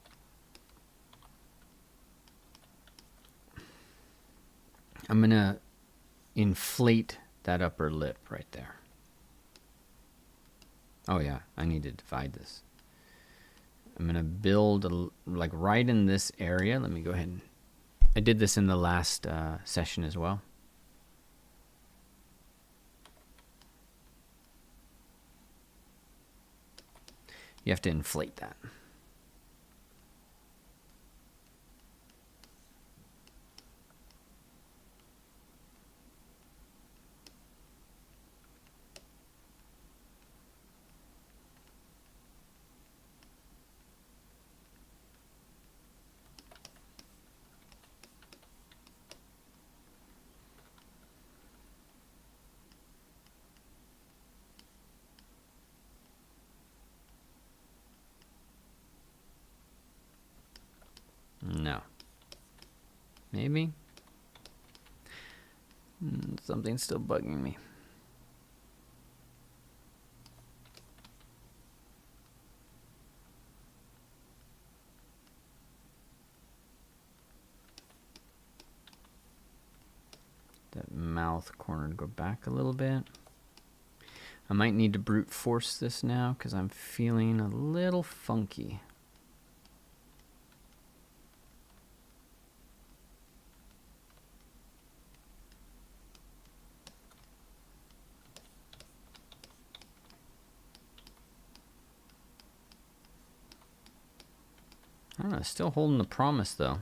I'm going to inflate that upper lip right there. Oh, yeah. I need to divide this. I'm going to build, like, right in this area. Let me go ahead and... I did this in the last session as well. You have to inflate that. No. Maybe? Something's still bugging me. That mouth corner to go back a little bit. I might need to brute force this now because I'm feeling a little funky. I don't know, still holding the promise though.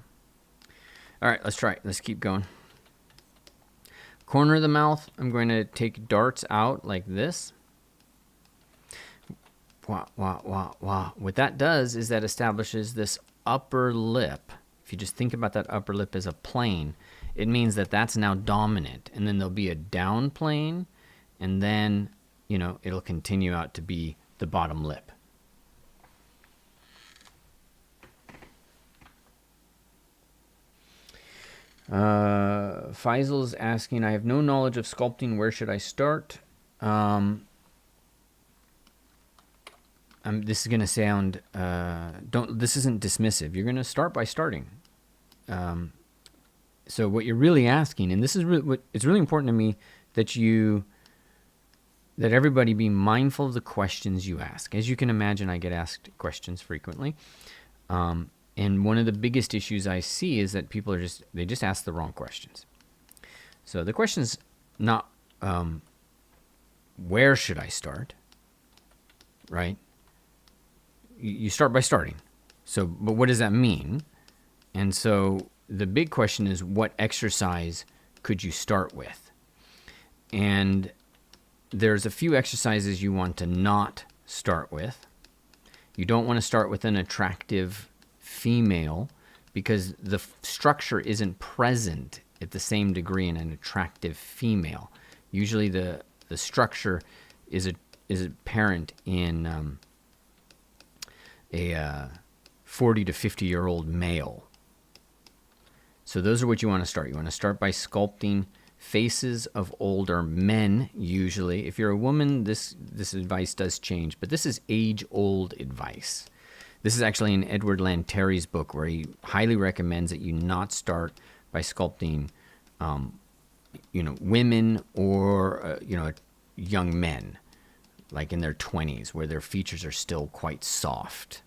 All right, let's try it. Let's keep going. Corner of the mouth, I'm going to take darts out like this. Wah, wah, wah, wah. What that does is that establishes this upper lip. If you just think about that upper lip as a plane, it means that that's now dominant. And then there'll be a down plane, and then, it'll continue out to be the bottom lip. Faisal's asking, I have no knowledge of sculpting. Where should I start? This is going to sound, this isn't dismissive. You're going to start by starting. So what you're really asking, and this is it's really important to me that everybody be mindful of the questions you ask. As you can imagine, I get asked questions frequently. And one of the biggest issues I see is that people they just ask the wrong questions. So the question's not, where should I start? Right? You start by starting. So, but what does that mean? And so the big question is, what exercise could you start with? And there's a few exercises you want to not start with. You don't want to start with an attractive female because the structure isn't present at the same degree in an attractive female. Usually the structure is apparent in a 40 to 50-year-old male. So those are what you want to start. You want to start by sculpting faces of older men, usually. If you're a woman, this advice does change, but this is age-old advice. This is actually in Edward Lanteri's book, where he highly recommends that you not start by sculpting, women or, young men, like in their 20s, where their features are still quite soft.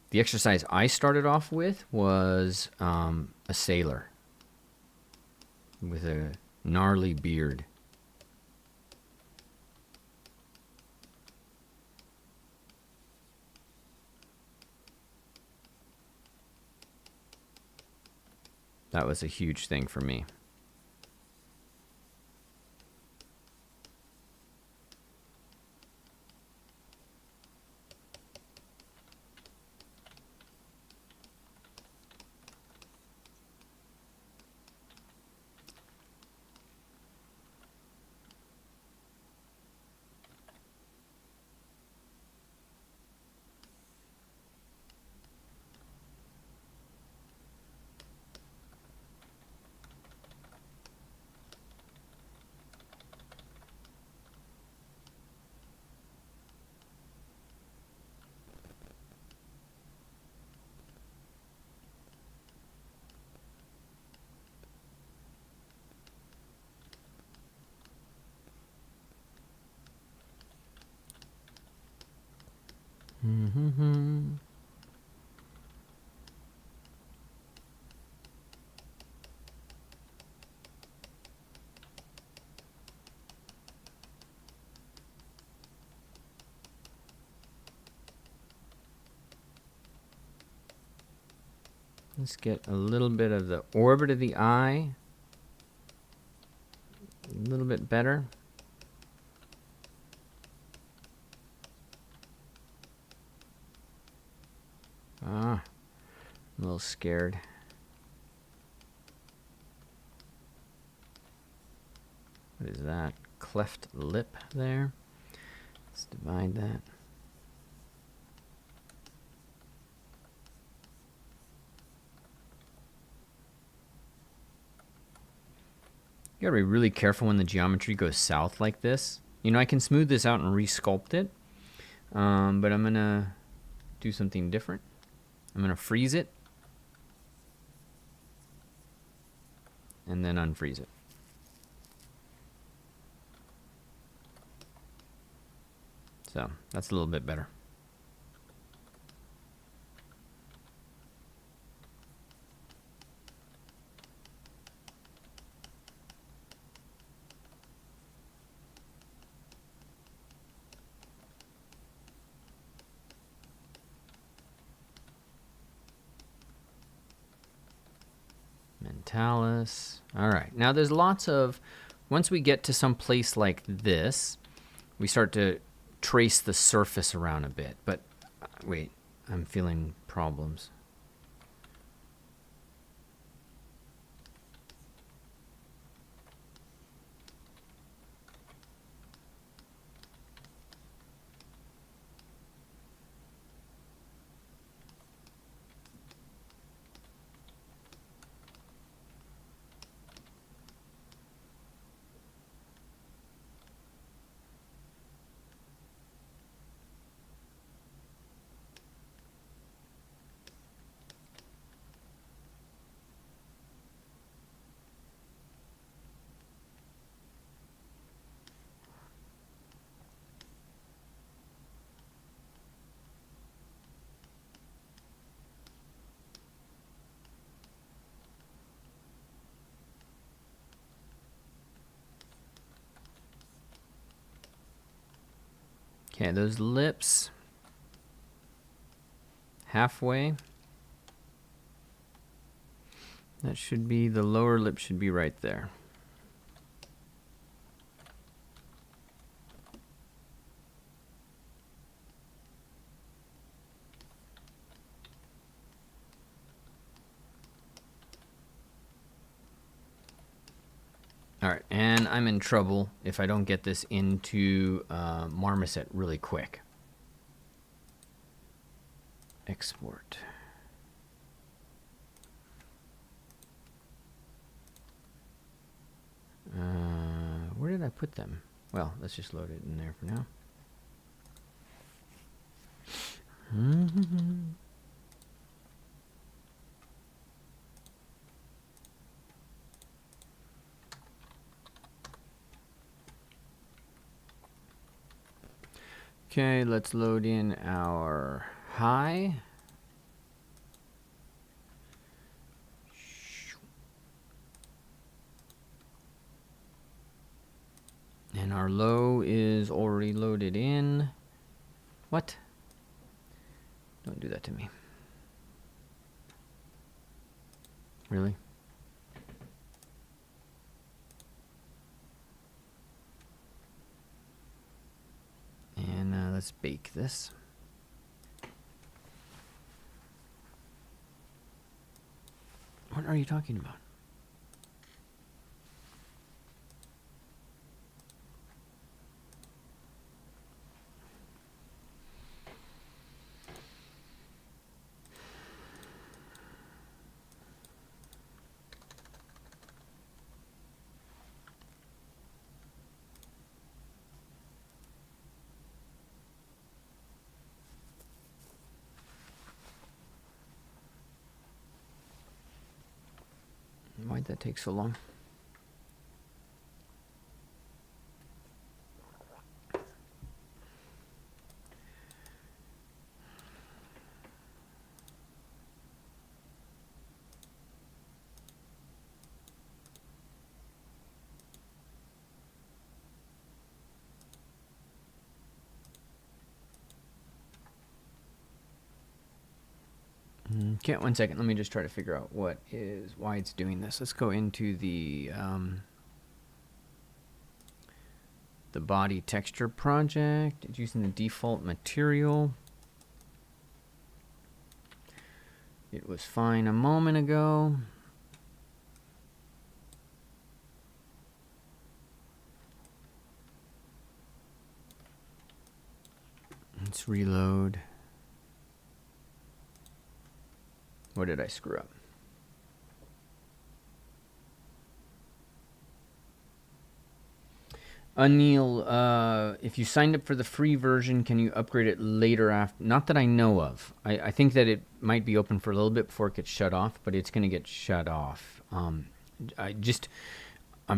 The exercise I started off with was a sailor with a gnarly beard. That was a huge thing for me. Let's get a little bit of the orbit of the eye a little bit better. I'm a little scared. What is that? Cleft lip there. Let's divide that. You gotta be really careful when the geometry goes south like this. I can smooth this out and re-sculpt it, but I'm gonna do something different. I'm gonna freeze it and then unfreeze it. So that's a little bit better. talus. All right. Now there's lots of, once we get to some place like this, we start to trace the surface around a bit. But wait, I'm feeling problems. Okay, those lips halfway. That should be, the lower lip should be right there. All right, and I'm in trouble if I don't get this into Marmoset really quick. Export. Where did I put them? Well, let's just load it in there for now. Okay, let's load in our high. And our low is already loaded in. What? Don't do that to me. Really? And let's bake this. What are you talking about? Why'd that take so long? Okay, 1 second. Let me just try to figure out why it's doing this. Let's go into the body texture project. It's using the default material. It was fine a moment ago. Let's reload. What did I screw up? Anil, if you signed up for the free version, can you upgrade it later after? Not that I know of. I think that it might be open for a little bit before it gets shut off, but it's going to get shut off. I'm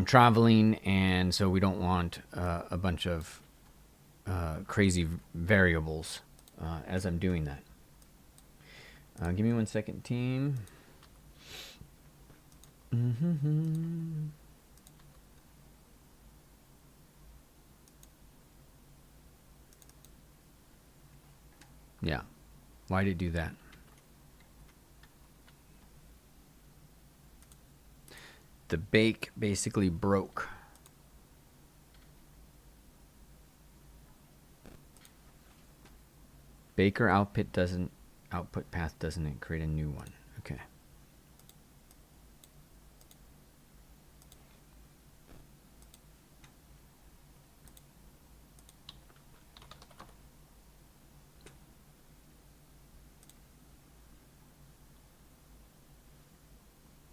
traveling, and so we don't want a bunch of crazy variables as I'm doing that. Give me 1 second, team. Yeah. Why did it do that? the bake basically broke. Baker output path doesn't create a new one. Okay.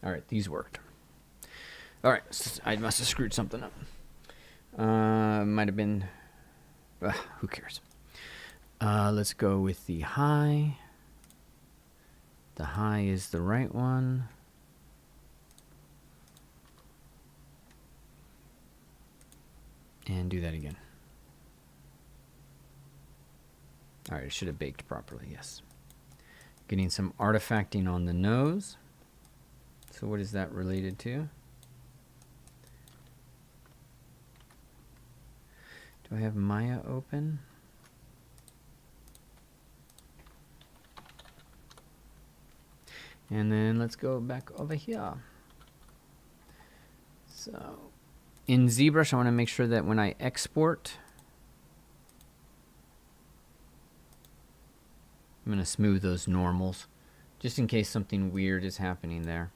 All right, these worked. All right, I must have screwed something up. Might have been, who cares? Let's go with the high. The high is the right one. And do that again. All right, it should have baked properly, yes. Getting some artifacting on the nose. So what is that related to? Do I have Maya open? And then let's go back over here. So in ZBrush, I want to make sure that when I export, I'm going to smooth those normals, just in case something weird is happening there.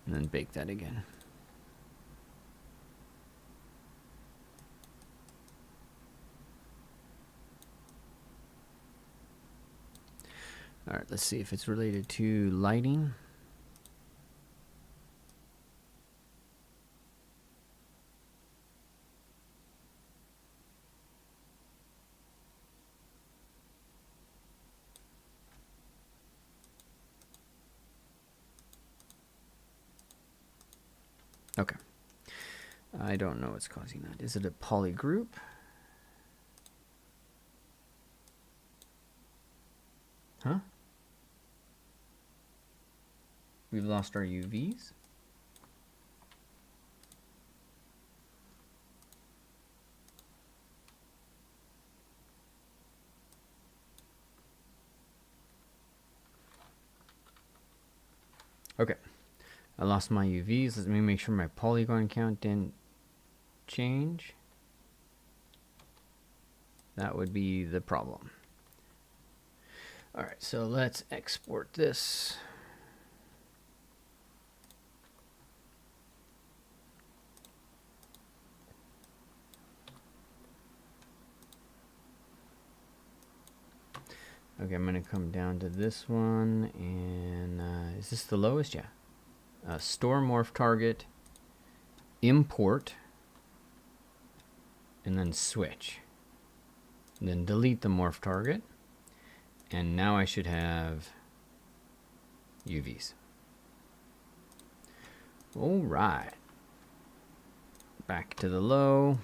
And then bake that again. All right, let's see if it's related to lighting. Okay. I don't know what's causing that. Is it a poly group? Huh? We've lost our UVs? Okay. I lost my UVs. Let me make sure my polygon count didn't change. That would be the problem. All right, so let's export this. Okay, I'm gonna come down to this one, and is this the lowest? Yeah. Store morph target, import, and then switch. And then delete the morph target, and now I should have UVs. All right. Back to the low.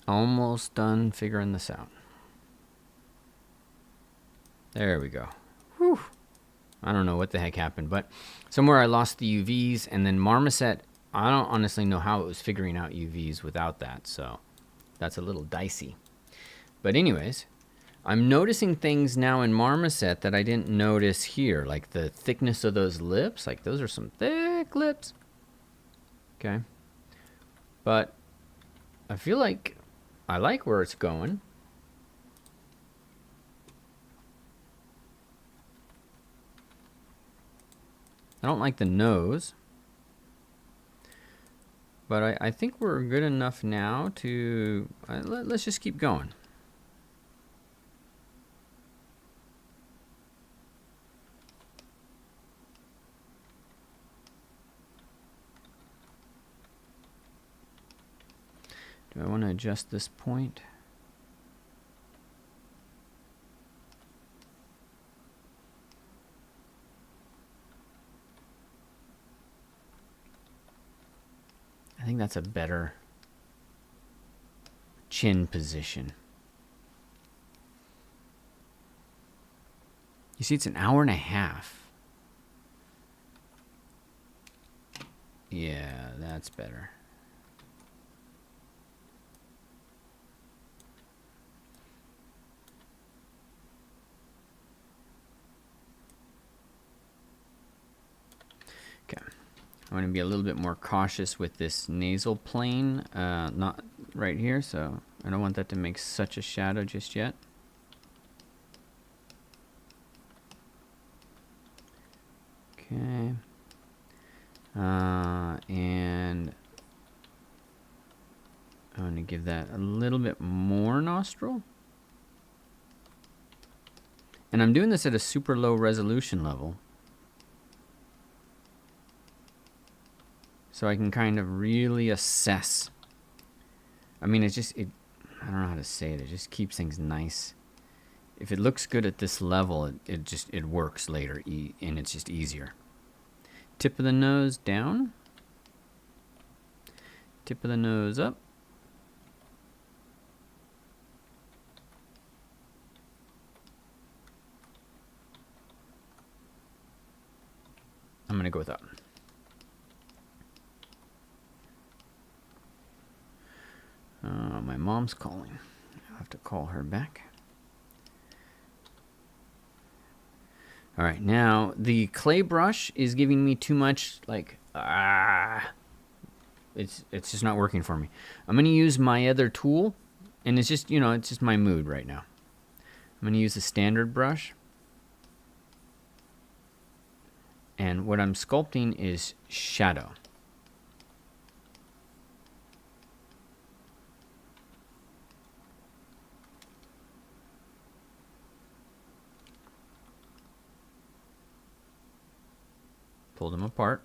Almost done figuring this out. There we go. Whew. I don't know what the heck happened, but somewhere I lost the UVs, and then Marmoset, I don't honestly know how it was figuring out UVs without that, so that's a little dicey. But anyways, I'm noticing things now in Marmoset that I didn't notice here, like the thickness of those lips. Like those are some thick lips. Okay. But I feel like I like where it's going. I don't like the nose. But I think we're good enough now to... let's just keep going. Do I want to adjust this point? think that's a better chin position. You see, it's an hour and a half. Yeah, that's better. Okay. I'm going to be a little bit more cautious with this nasal plane, not right here, so I don't want that to make such a shadow just yet. Okay. And I'm going to give that a little bit more nostril. And I'm doing this at a super low resolution level, so I can kind of really assess. I mean, I don't know how to say it. It just keeps things nice. If it looks good at this level, it works later, and it's just easier. Tip of the nose down. Tip of the nose up. I'm going to go with up. My mom's calling. I'll have to call her back. All right, now the clay brush is giving me too much, like, it's just not working for me. I'm going to use my other tool, and it's just, it's just my mood right now. I'm going to use the standard brush. And what I'm sculpting is shadow. Pull them apart.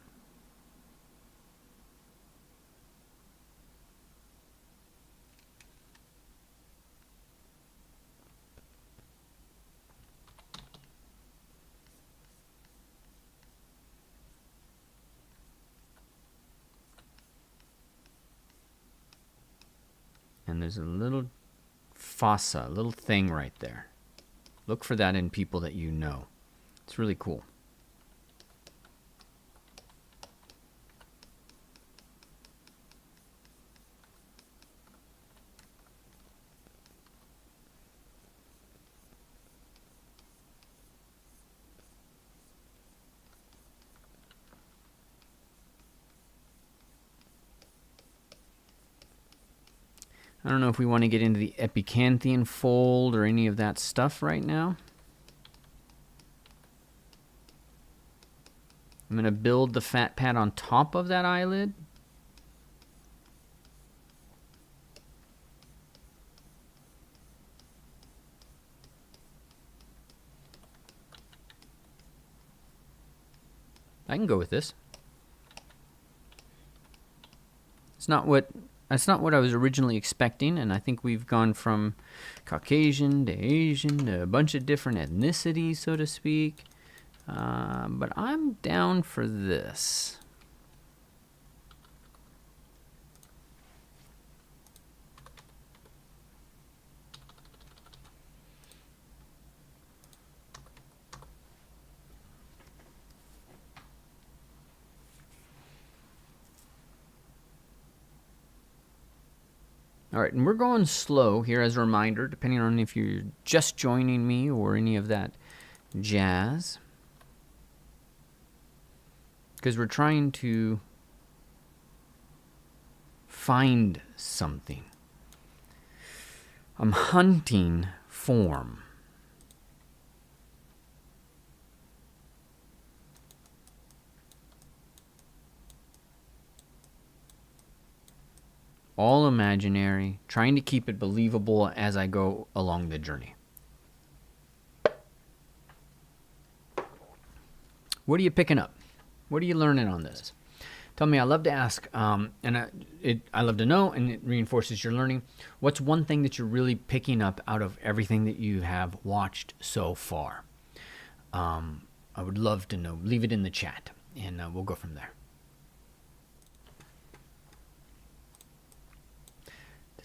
And there's a little fossa, a little thing right there. Look for that in people that you know. It's really cool. I don't know if we want to get into the epicanthian fold or any of that stuff right now. I'm going to build the fat pad on top of that eyelid. I can go with this. That's not what I was originally expecting, and I think we've gone from Caucasian to Asian to a bunch of different ethnicities, so to speak. But I'm down for this. All right, and we're going slow here as a reminder, depending on if you're just joining me or any of that jazz. Because we're trying to find something. I'm hunting form. All imaginary, trying to keep it believable as I go along the journey. What are you picking up? What are you learning on this? Tell me. I love to ask, and I love to know, and it reinforces your learning. What's one thing that you're really picking up out of everything that you have watched so far? I would love to know. Leave it in the chat, and we'll go from there.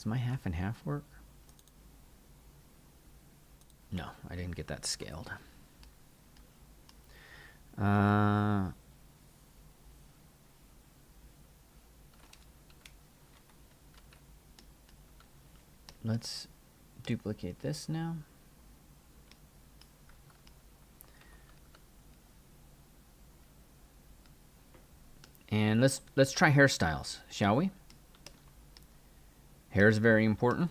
Does my half and half work? No, I didn't get that scaled. Let's duplicate this now. And let's try hairstyles, shall we? Hair is very important.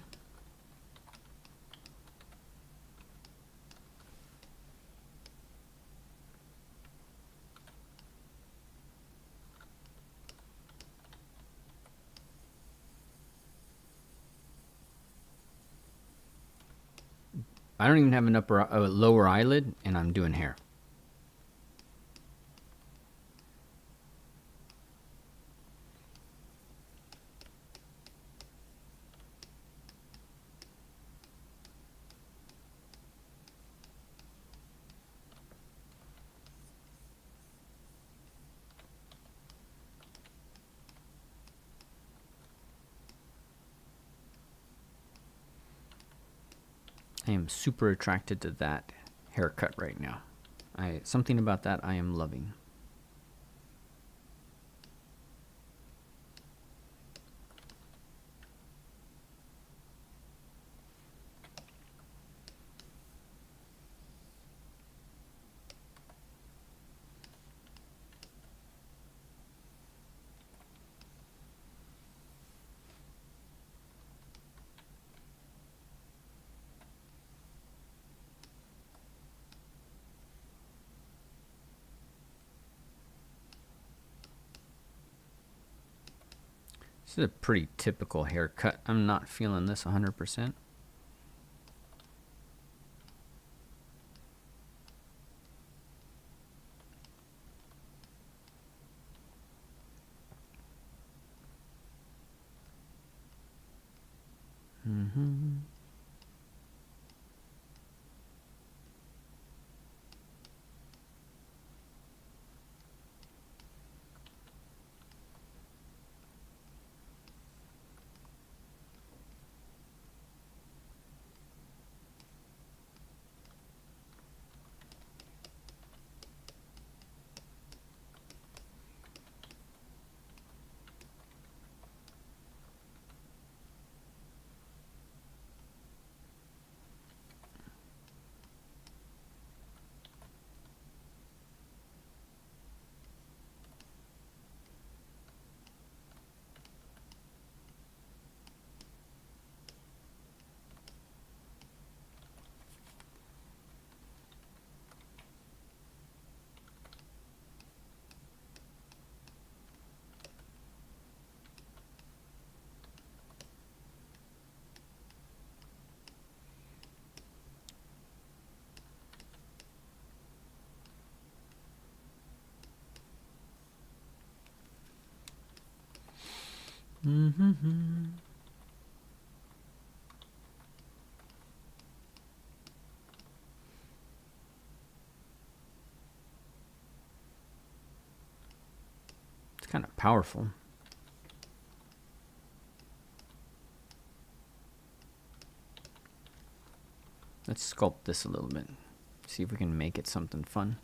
I don't even have an lower eyelid, and I'm doing hair. I am super attracted to that haircut right now. Something about that I am loving. This is a pretty typical haircut. I'm not feeling this 100%. It's kind of powerful. Let's sculpt this a little bit. See if we can make it something fun.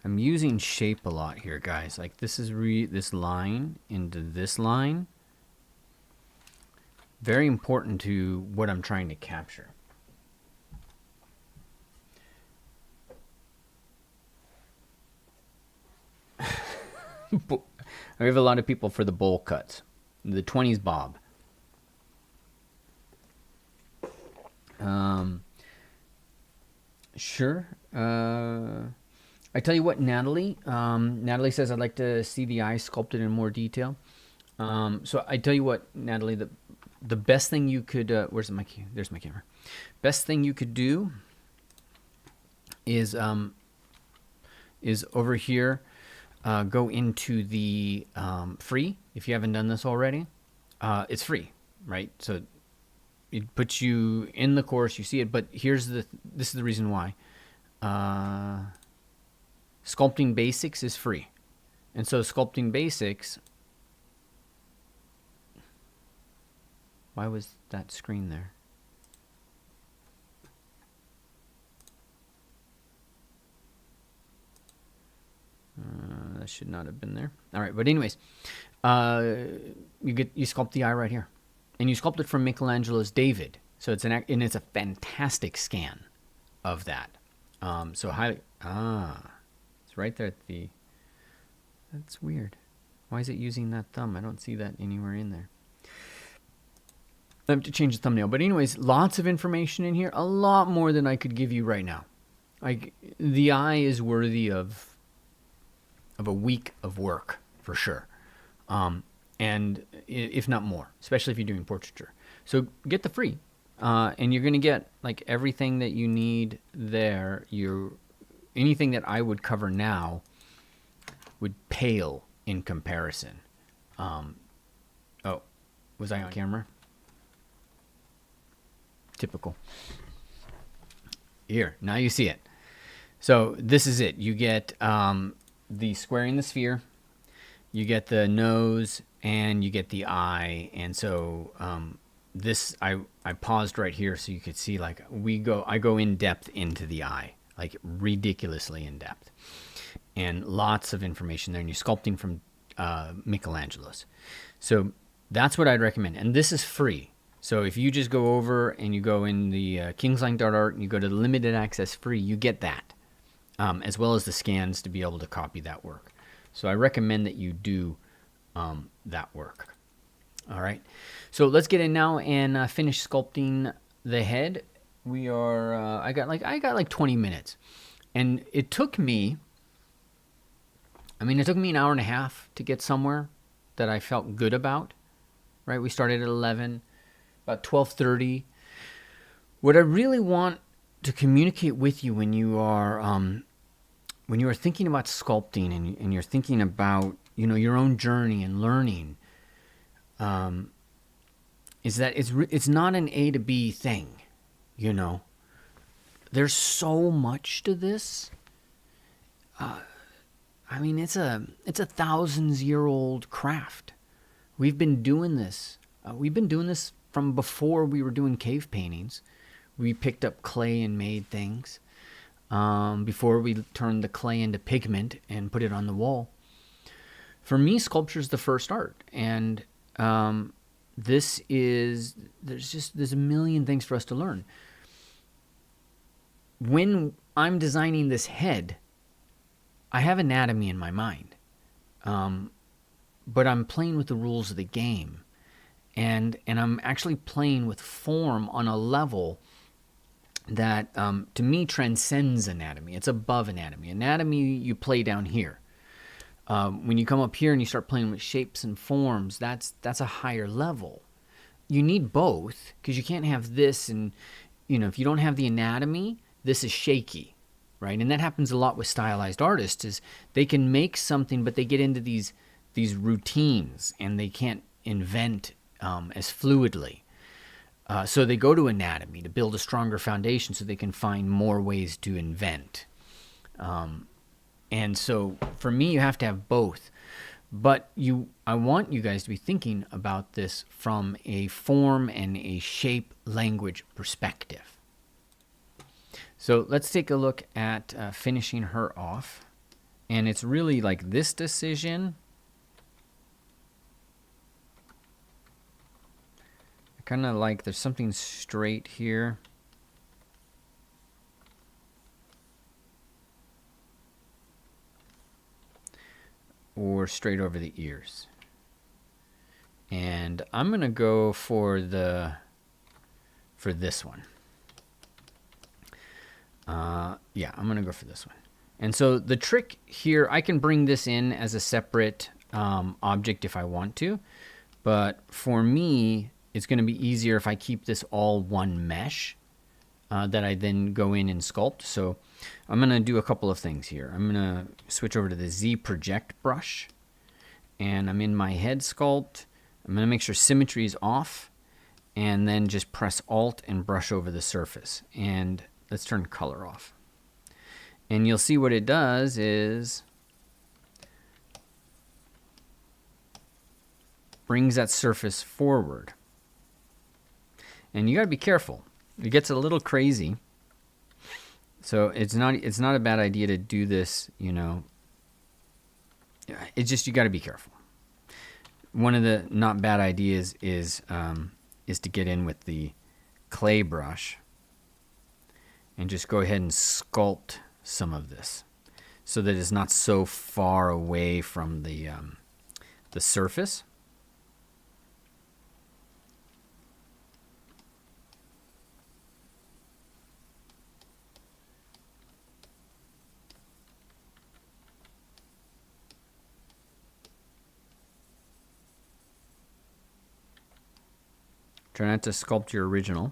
I'm using shape a lot here, guys. Like this is this line into this line. Very important to what I'm trying to capture. I have a lot of people for the bowl cuts. The 20s bob. Sure. I tell you what, Natalie. Natalie says, I'd like to see the eye sculpted in more detail. So I tell you what, Natalie, the best thing you could, there's my camera. Best thing you could do is over here, go into the free, if you haven't done this already. It's free, right? So it puts you in the course, you see it, but this is the reason why. Sculpting Basics is free. And so Sculpting Basics, why was that screen there? That should not have been there. All right, but anyways, you sculpt the eye right here, and you sculpt it from Michelangelo's David. So it's a fantastic scan of that. So it's right there at the. That's weird. Why is it using that thumb? I don't see that anywhere in there. I have to change the thumbnail. But anyways, lots of information in here. A lot more than I could give you right now. The eye is worthy of a week of work, for sure. And if not more, especially if you're doing portraiture. So get the free. And you're going to get like everything that you need there. Anything that I would cover now would pale in comparison. Oh, was I on camera? Typical. Here, now you see it. So this is it. You get the squaring the sphere, you get the nose, and you get the eye. And so this, I paused right here so you could see, like, I go in depth into the eye, like ridiculously in depth, and lots of information there. And you're sculpting from Michelangelo's. So that's what I'd recommend. And this is free. So if you just go over and you go in the Kingslien.art and you go to the limited access free, you get that, as well as the scans to be able to copy that work. So I recommend that you do that work. All right. So let's get in now and finish sculpting the head. We are. I got like 20 minutes, and it took me. It took me an hour and a half to get somewhere that I felt good about. Right. We started at 11. About 12:30. What I really want to communicate with you when you are thinking about sculpting and you're thinking about your own journey and learning, is that it's not an A to B thing. There's so much to this. It's a 1,000-year-old craft. We've been doing this. From before we were doing cave paintings. We picked up clay and made things. Before we turned the clay into pigment and put it on the wall. For me, sculpture is the first art. And there's a million things for us to learn. When I'm designing this head, I have anatomy in my mind. But I'm playing with the rules of the game. And I'm actually playing with form on a level that, to me, transcends anatomy. It's above anatomy. Anatomy, you play down here. When you come up here and you start playing with shapes and forms, that's a higher level. You need both, because you can't have this and, if you don't have the anatomy, this is shaky, right? And that happens a lot with stylized artists, is they can make something, but they get into these routines, and they can't invent as fluidly. So they go to anatomy to build a stronger foundation so they can find more ways to invent. And so for me, you have to have both. But I want you guys to be thinking about this from a form and a shape language perspective. So let's take a look at finishing her off. And it's really like this decision. Kind of like there's something straight here. or straight over the ears. And I'm going to go for this one. Yeah, I'm going to go for this one. And so the trick here, I can bring this in as a separate object if I want to. But for me, it's going to be easier if I keep this all one mesh that I then go in and sculpt. So I'm going to do a couple of things here. I'm going to switch over to the Z Project brush. And I'm in my head sculpt. I'm going to make sure symmetry is off. And then just press Alt and brush over the surface. And let's turn color off. And you'll see what it does is brings that surface forward. And you got to be careful. It gets a little crazy. So it's not a bad idea to do this, you know. It's just you got to be careful. One of the not bad ideas is to get in with the clay brush and just go ahead and sculpt some of this so that it's not so far away from the surface. Try not to sculpt your original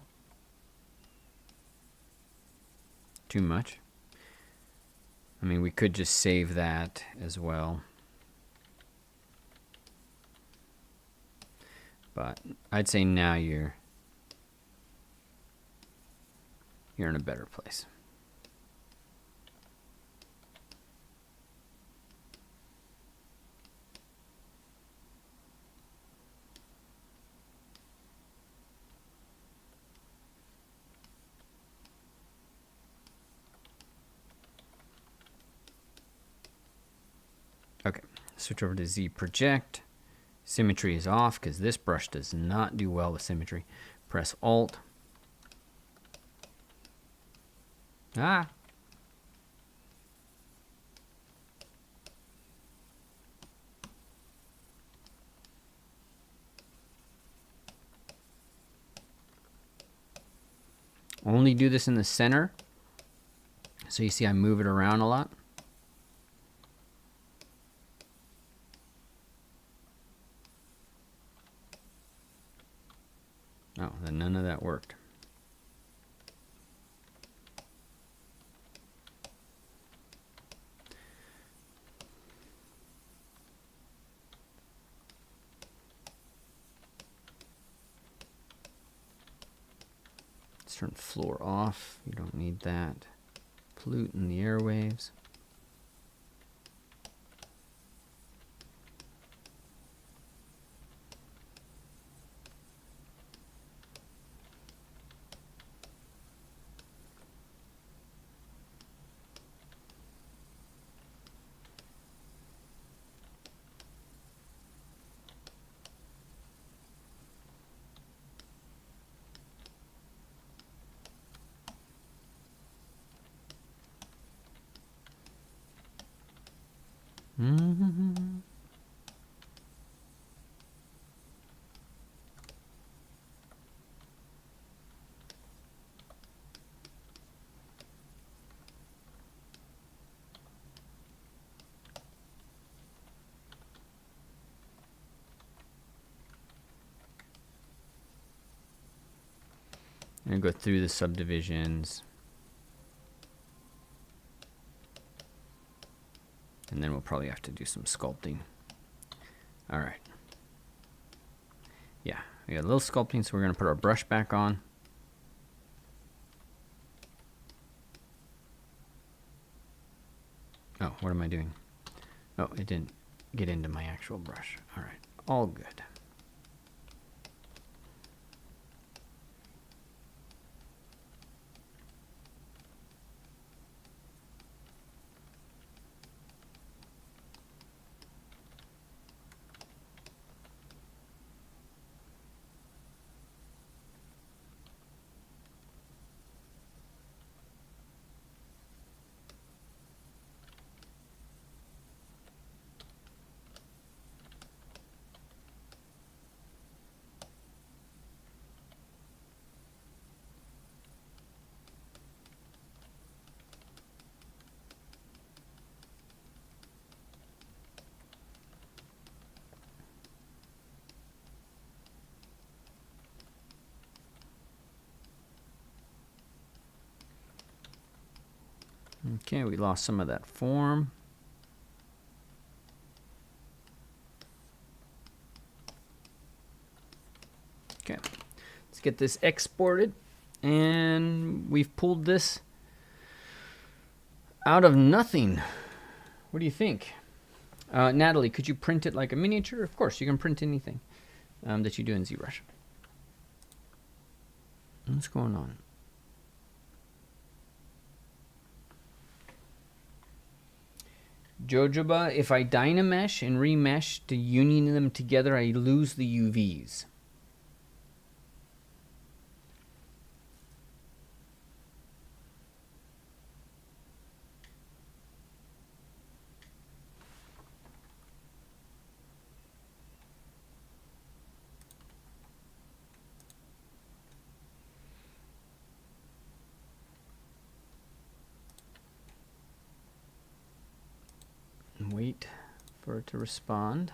too much. I mean, we could just save that as well. But I'd say now you're in a better place. Okay, switch over to Z Project. Symmetry is off because this brush does not do well with symmetry. Press Alt. Ah! Only do this in the center. So you see I move it around a lot. Oh, then none of that worked. Let's turn floor off. You don't need that. Polluting the airwaves. Mm-hmm. And go through the subdivisions. And then we'll probably have to do some sculpting. All right. Yeah, we got a little sculpting, so we're going to put our brush back on. Oh, what am I doing? Oh, it didn't get into my actual brush. All right, all good. Okay, we lost some of that form. Okay, let's get this exported. And we've pulled this out of nothing. What do you think? Natalie, could you print it like a miniature? Of course, you can print anything that you do in ZBrush. What's going on? Jojoba, if I dynamesh and remesh to union them together, I lose the UVs. Wait for it to respond.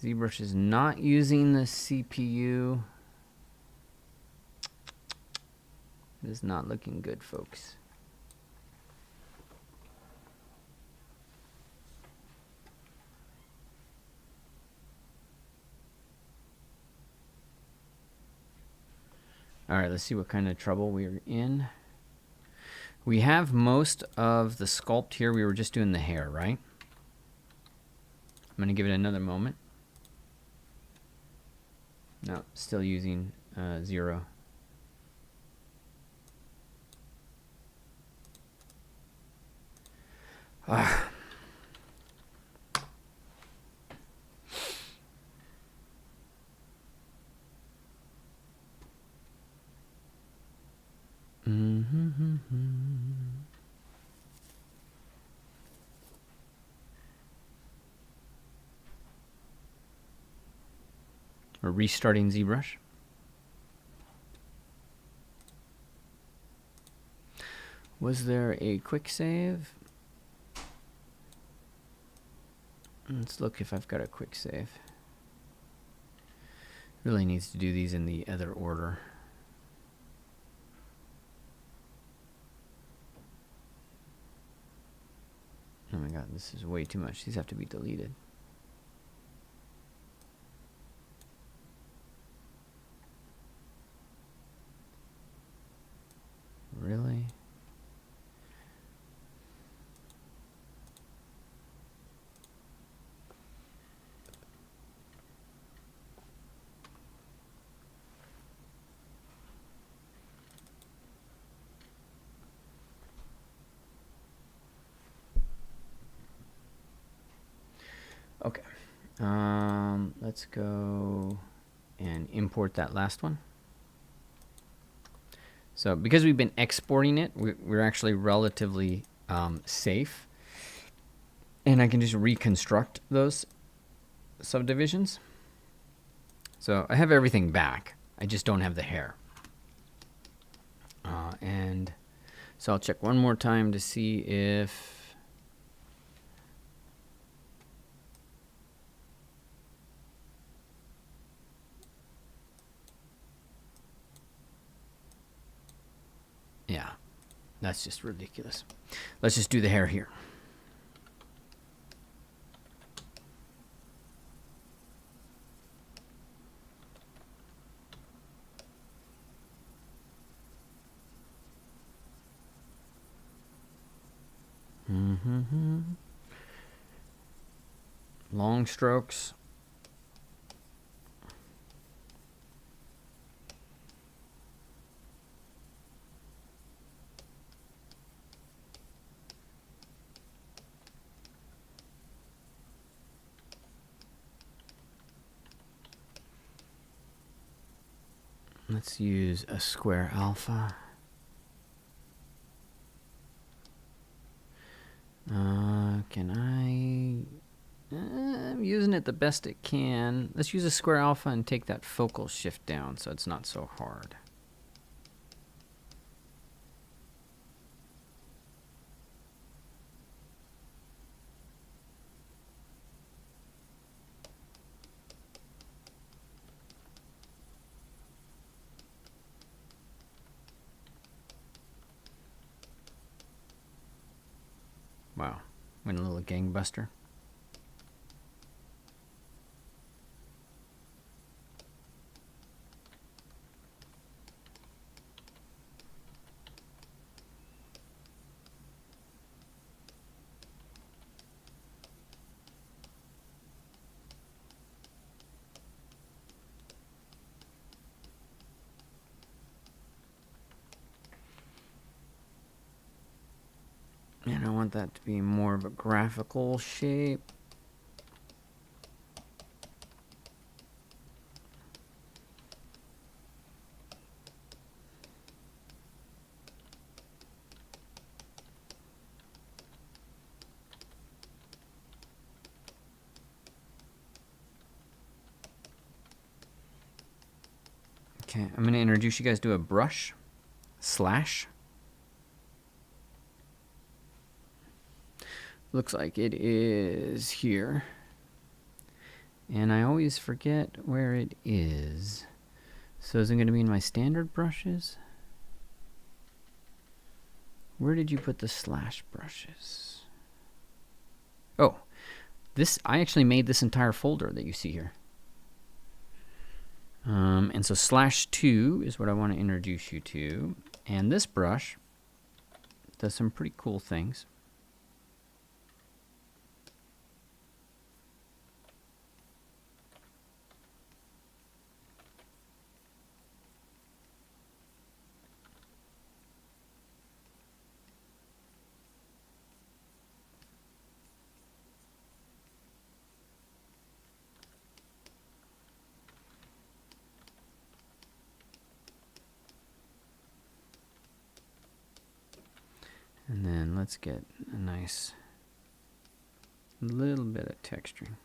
ZBrush is not using the CPU. It is not looking good, folks. All right, let's see what kind of trouble we're in. We have most of the sculpt here. We were just doing the hair, right? I'm going to give it another moment. No, still using 0. Ah. We're restarting ZBrush. Was there a quick save? Let's look if I've got a quick save. Really needs to do these in the other order. Oh my god, this is way too much. These have to be deleted. Really? Okay. Let's go and import that last one. So because we've been exporting it, we're actually relatively safe. And I can just reconstruct those subdivisions. So I have everything back. I just don't have the hair. And so I'll check one more time to see if... Yeah, that's just ridiculous. Let's just do the hair here. Long strokes. Let's use a square alpha. Can I'm using it the best it can. Let's use a square alpha and take that focal shift down so it's not so hard. Went a little gangbuster. And I want that to be more of a graphical shape. Okay, I'm going to introduce you guys to a brush, slash. Looks like it is here. And I always forget where it is. So is it going to be in my standard brushes? Where did you put the slash brushes? Oh, this, I actually made this entire folder that you see here. And so /2 is what I want to introduce you to. And this brush does some pretty cool things. And then let's get a nice little bit of texturing.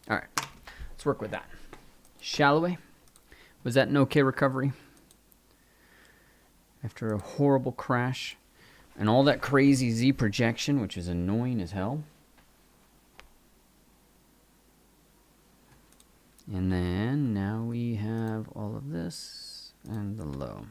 All right, let's work with that. Shalloway, was that an okay recovery? After a horrible crash and all that crazy Z projection, which is annoying as hell. And then now we have all of this and the low.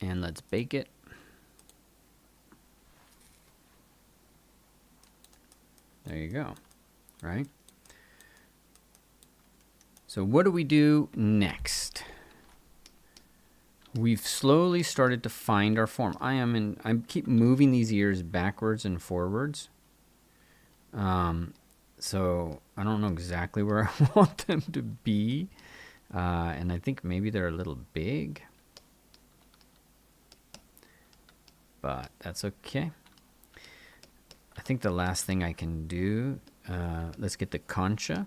And let's bake it. There you go, right? So what do we do next? We've slowly started to find our form. I keep moving these ears backwards and forwards. So I don't know exactly where I want them to be. And I think maybe they're a little big. But that's okay. I think the last thing I can do, let's get the concha.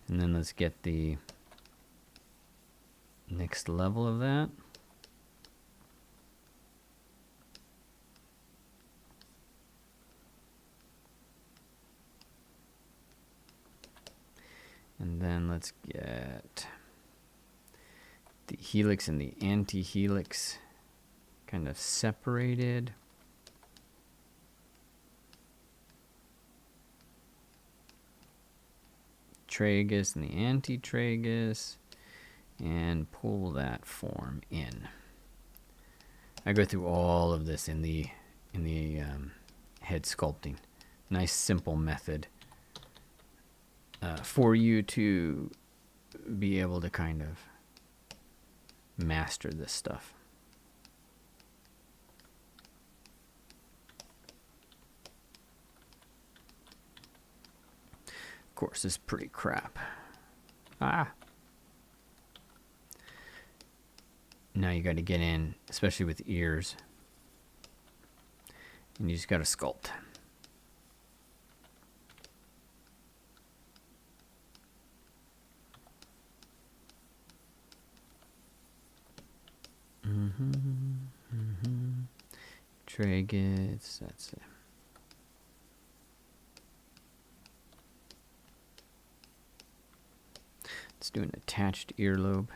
And then let's get the next level of that. And then let's get the helix and the anti-helix kind of separated. Tragus and the anti-tragus, and pull that form in. I go through all of this in the head sculpting. Nice simple method. For you to be able to kind of master this stuff. Of course, this is pretty crap. Now you got to get in, especially with ears, and you just got to sculpt. Tragus, that's it. Let's do an attached earlobe.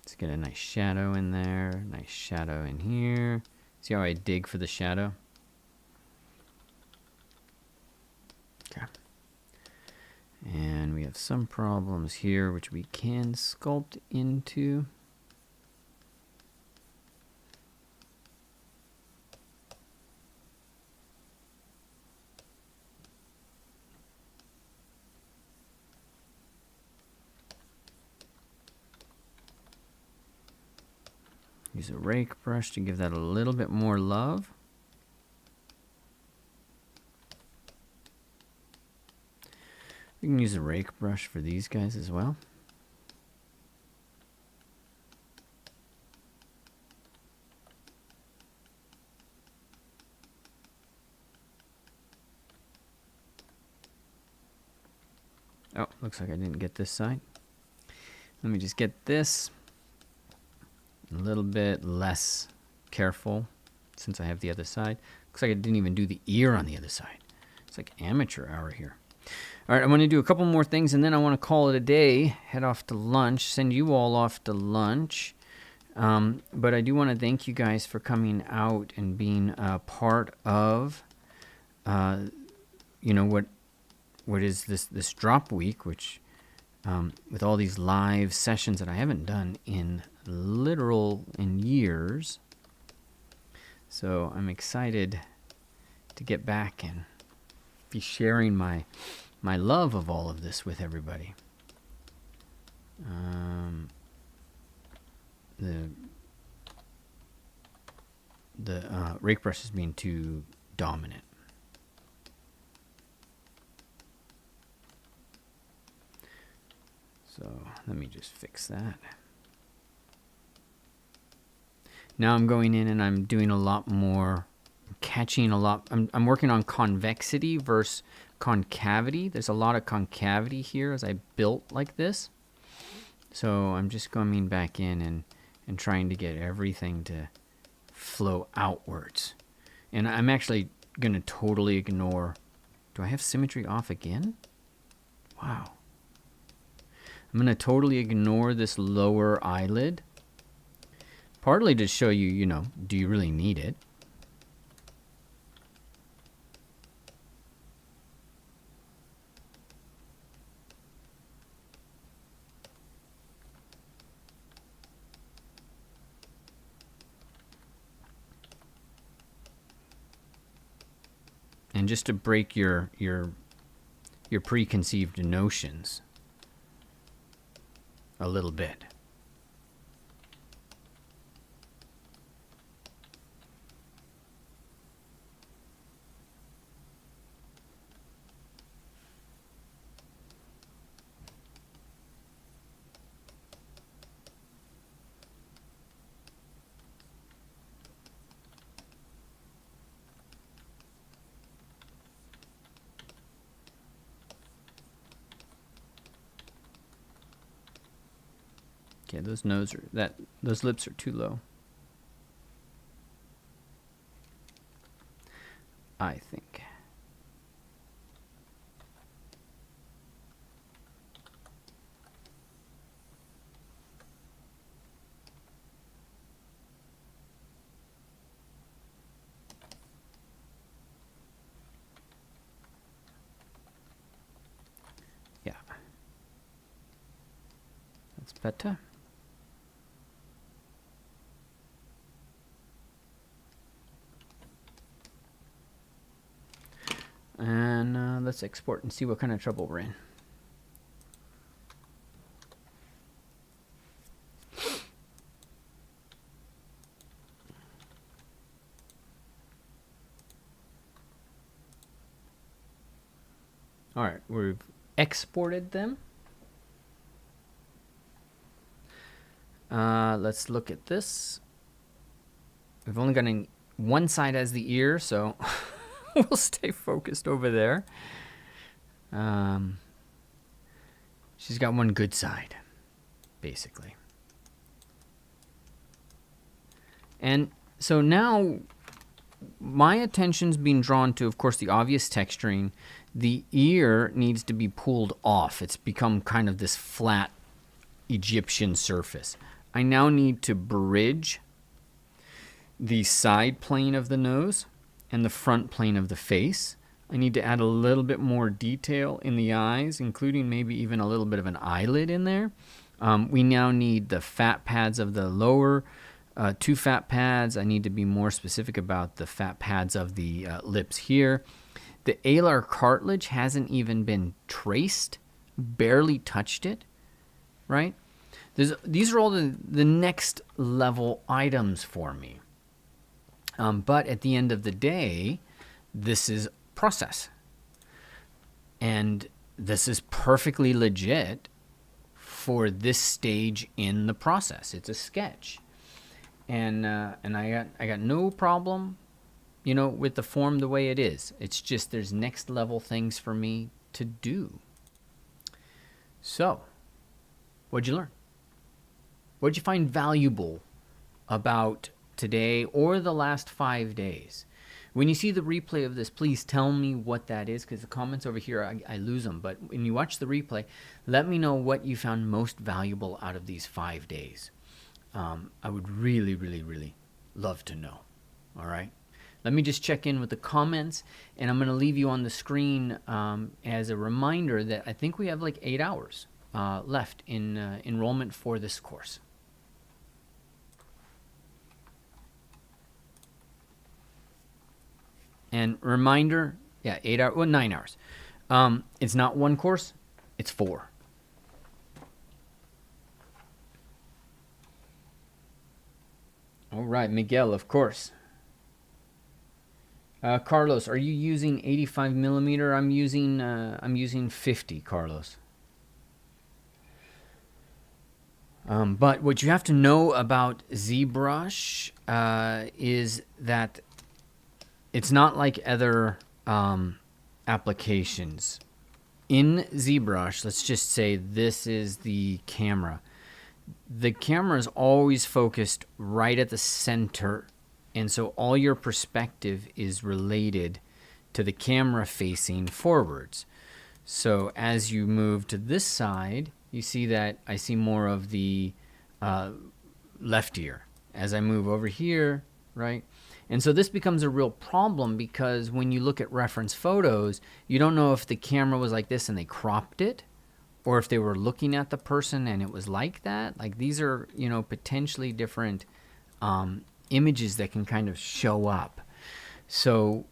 Let's get a nice shadow in there, nice shadow in here. See how I dig for the shadow? Okay. And we have some problems here which we can sculpt into. Use a rake brush to give that a little bit more love. We can use a rake brush for these guys as well. Oh, looks like I didn't get this side. Let me just get this a little bit less careful since I have the other side. Looks like I didn't even do the ear on the other side. It's like amateur hour here. All right, I'm going to do a couple more things, and then I want to call it a day, head off to lunch, send you all off to lunch. But I do want to thank you guys for coming out and being a part of, you know, what is this drop week, which with all these live sessions that I haven't done in years. So I'm excited to get back and be sharing my love of all of this with everybody. The rake brush is being too dominant. So let me just fix that. Now I'm going in and I'm doing a lot more, catching a lot. I'm working on convexity versus concavity. There's a lot of concavity here as I built like this. So I'm just coming back in and trying to get everything to flow outwards. And I'm actually going to totally ignore. Do I have symmetry off again? Wow. I'm going to totally ignore this lower eyelid. Partly to show you, you know, do you really need it? And just to break your preconceived notions a little bit. Okay, those lips are too low, I think. Yeah. That's better. And let's export and see what kind of trouble we're in. All right, we've exported them. Let's look at this. We've only got one side as the ear, so we'll stay focused over there. She's got one good side, basically. And so now my attention's being drawn to, of course, the obvious texturing. The ear needs to be pulled off. It's become kind of this flat Egyptian surface. I now need to bridge the side plane of the nose and the front plane of the face. I need to add a little bit more detail in the eyes, including maybe even a little bit of an eyelid in there. We now need the fat pads of the lower two fat pads. I need to be more specific about the fat pads of the lips here. The alar cartilage hasn't even been traced, barely touched it, right? These are all the next level items for me. But at the end of the day, this is process. And this is perfectly legit for this stage in the process. It's a sketch. And I got no problem, with the form the way it is. It's just there's next level things for me to do. So, what'd you learn? What'd you find valuable about today or the last 5 days? When you see the replay of this, please tell me what that is, because the comments over here, I lose them. But when you watch the replay, let me know what you found most valuable out of these 5 days. I would really, really, really love to know. All right. Let me just check in with the comments, and I'm going to leave you on the screen as a reminder that I think we have like 8 hours left in enrollment for this course. And reminder, 8 hours, 9 hours. It's not one course, it's 4. All right, Miguel, of course. Carlos, are you using 85 millimeter? I'm using 50, Carlos. But what you have to know about ZBrush is that it's not like other applications. In ZBrush, let's just say this is the camera. The camera is always focused right at the center, and so all your perspective is related to the camera facing forwards. So as you move to this side, you see that I see more of the left ear. As I move over here, right? And so this becomes a real problem, because when you look at reference photos, you don't know if the camera was like this and they cropped it, or if they were looking at the person and it was like that. Like, these are, potentially different images that can kind of show up. So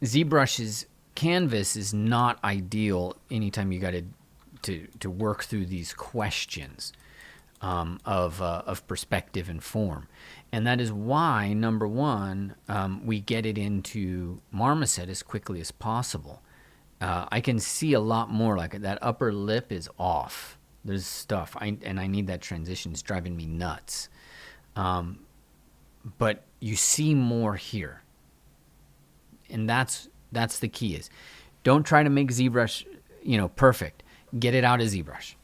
ZBrush's canvas is not ideal anytime you got to work through these questions of perspective and form. And that is why, number one, we get it into Marmoset as quickly as possible. I can see a lot more, like that upper lip is off. There's stuff, and I need that transition. It's driving me nuts. But you see more here. And that's the key is, don't try to make ZBrush, perfect. Get it out of ZBrush.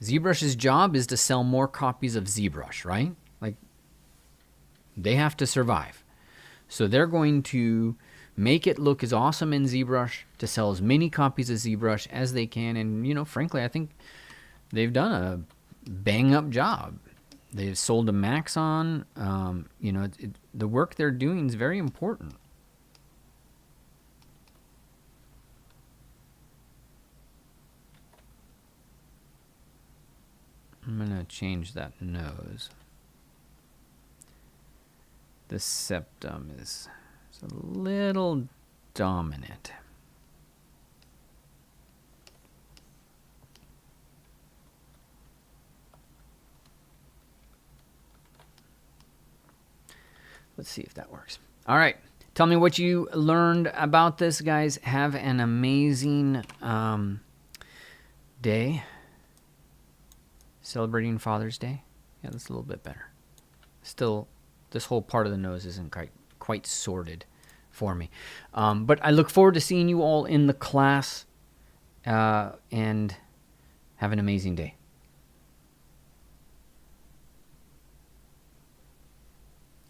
ZBrush's job is to sell more copies of ZBrush, right? Like, they have to survive. So they're going to make it look as awesome in ZBrush to sell as many copies of ZBrush as they can. And, frankly, I think they've done a bang-up job. They've sold a Maxon. The work they're doing is very important. I'm going to change that nose. The septum is a little dominant. Let's see if that works. All right. Tell me what you learned about this, guys. Have an amazing day. Celebrating Father's Day. Yeah, that's a little bit better. Still, this whole part of the nose isn't quite sorted for me. But I look forward to seeing you all in the class. And Have an amazing day.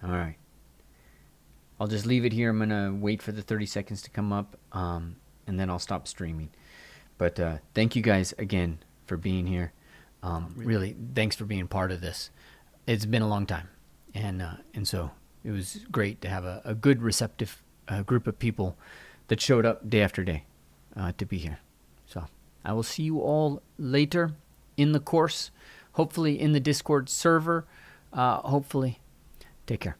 All right. I'll just leave it here. I'm going to wait for the 30 seconds to come up, and then I'll stop streaming. But thank you guys again for being here. Really, thanks for being part of this. It's been a long time. And so it was great to have a good, receptive group of people that showed up day after day to be here. So I will see you all later in the course, hopefully in the Discord server. Hopefully. Take care.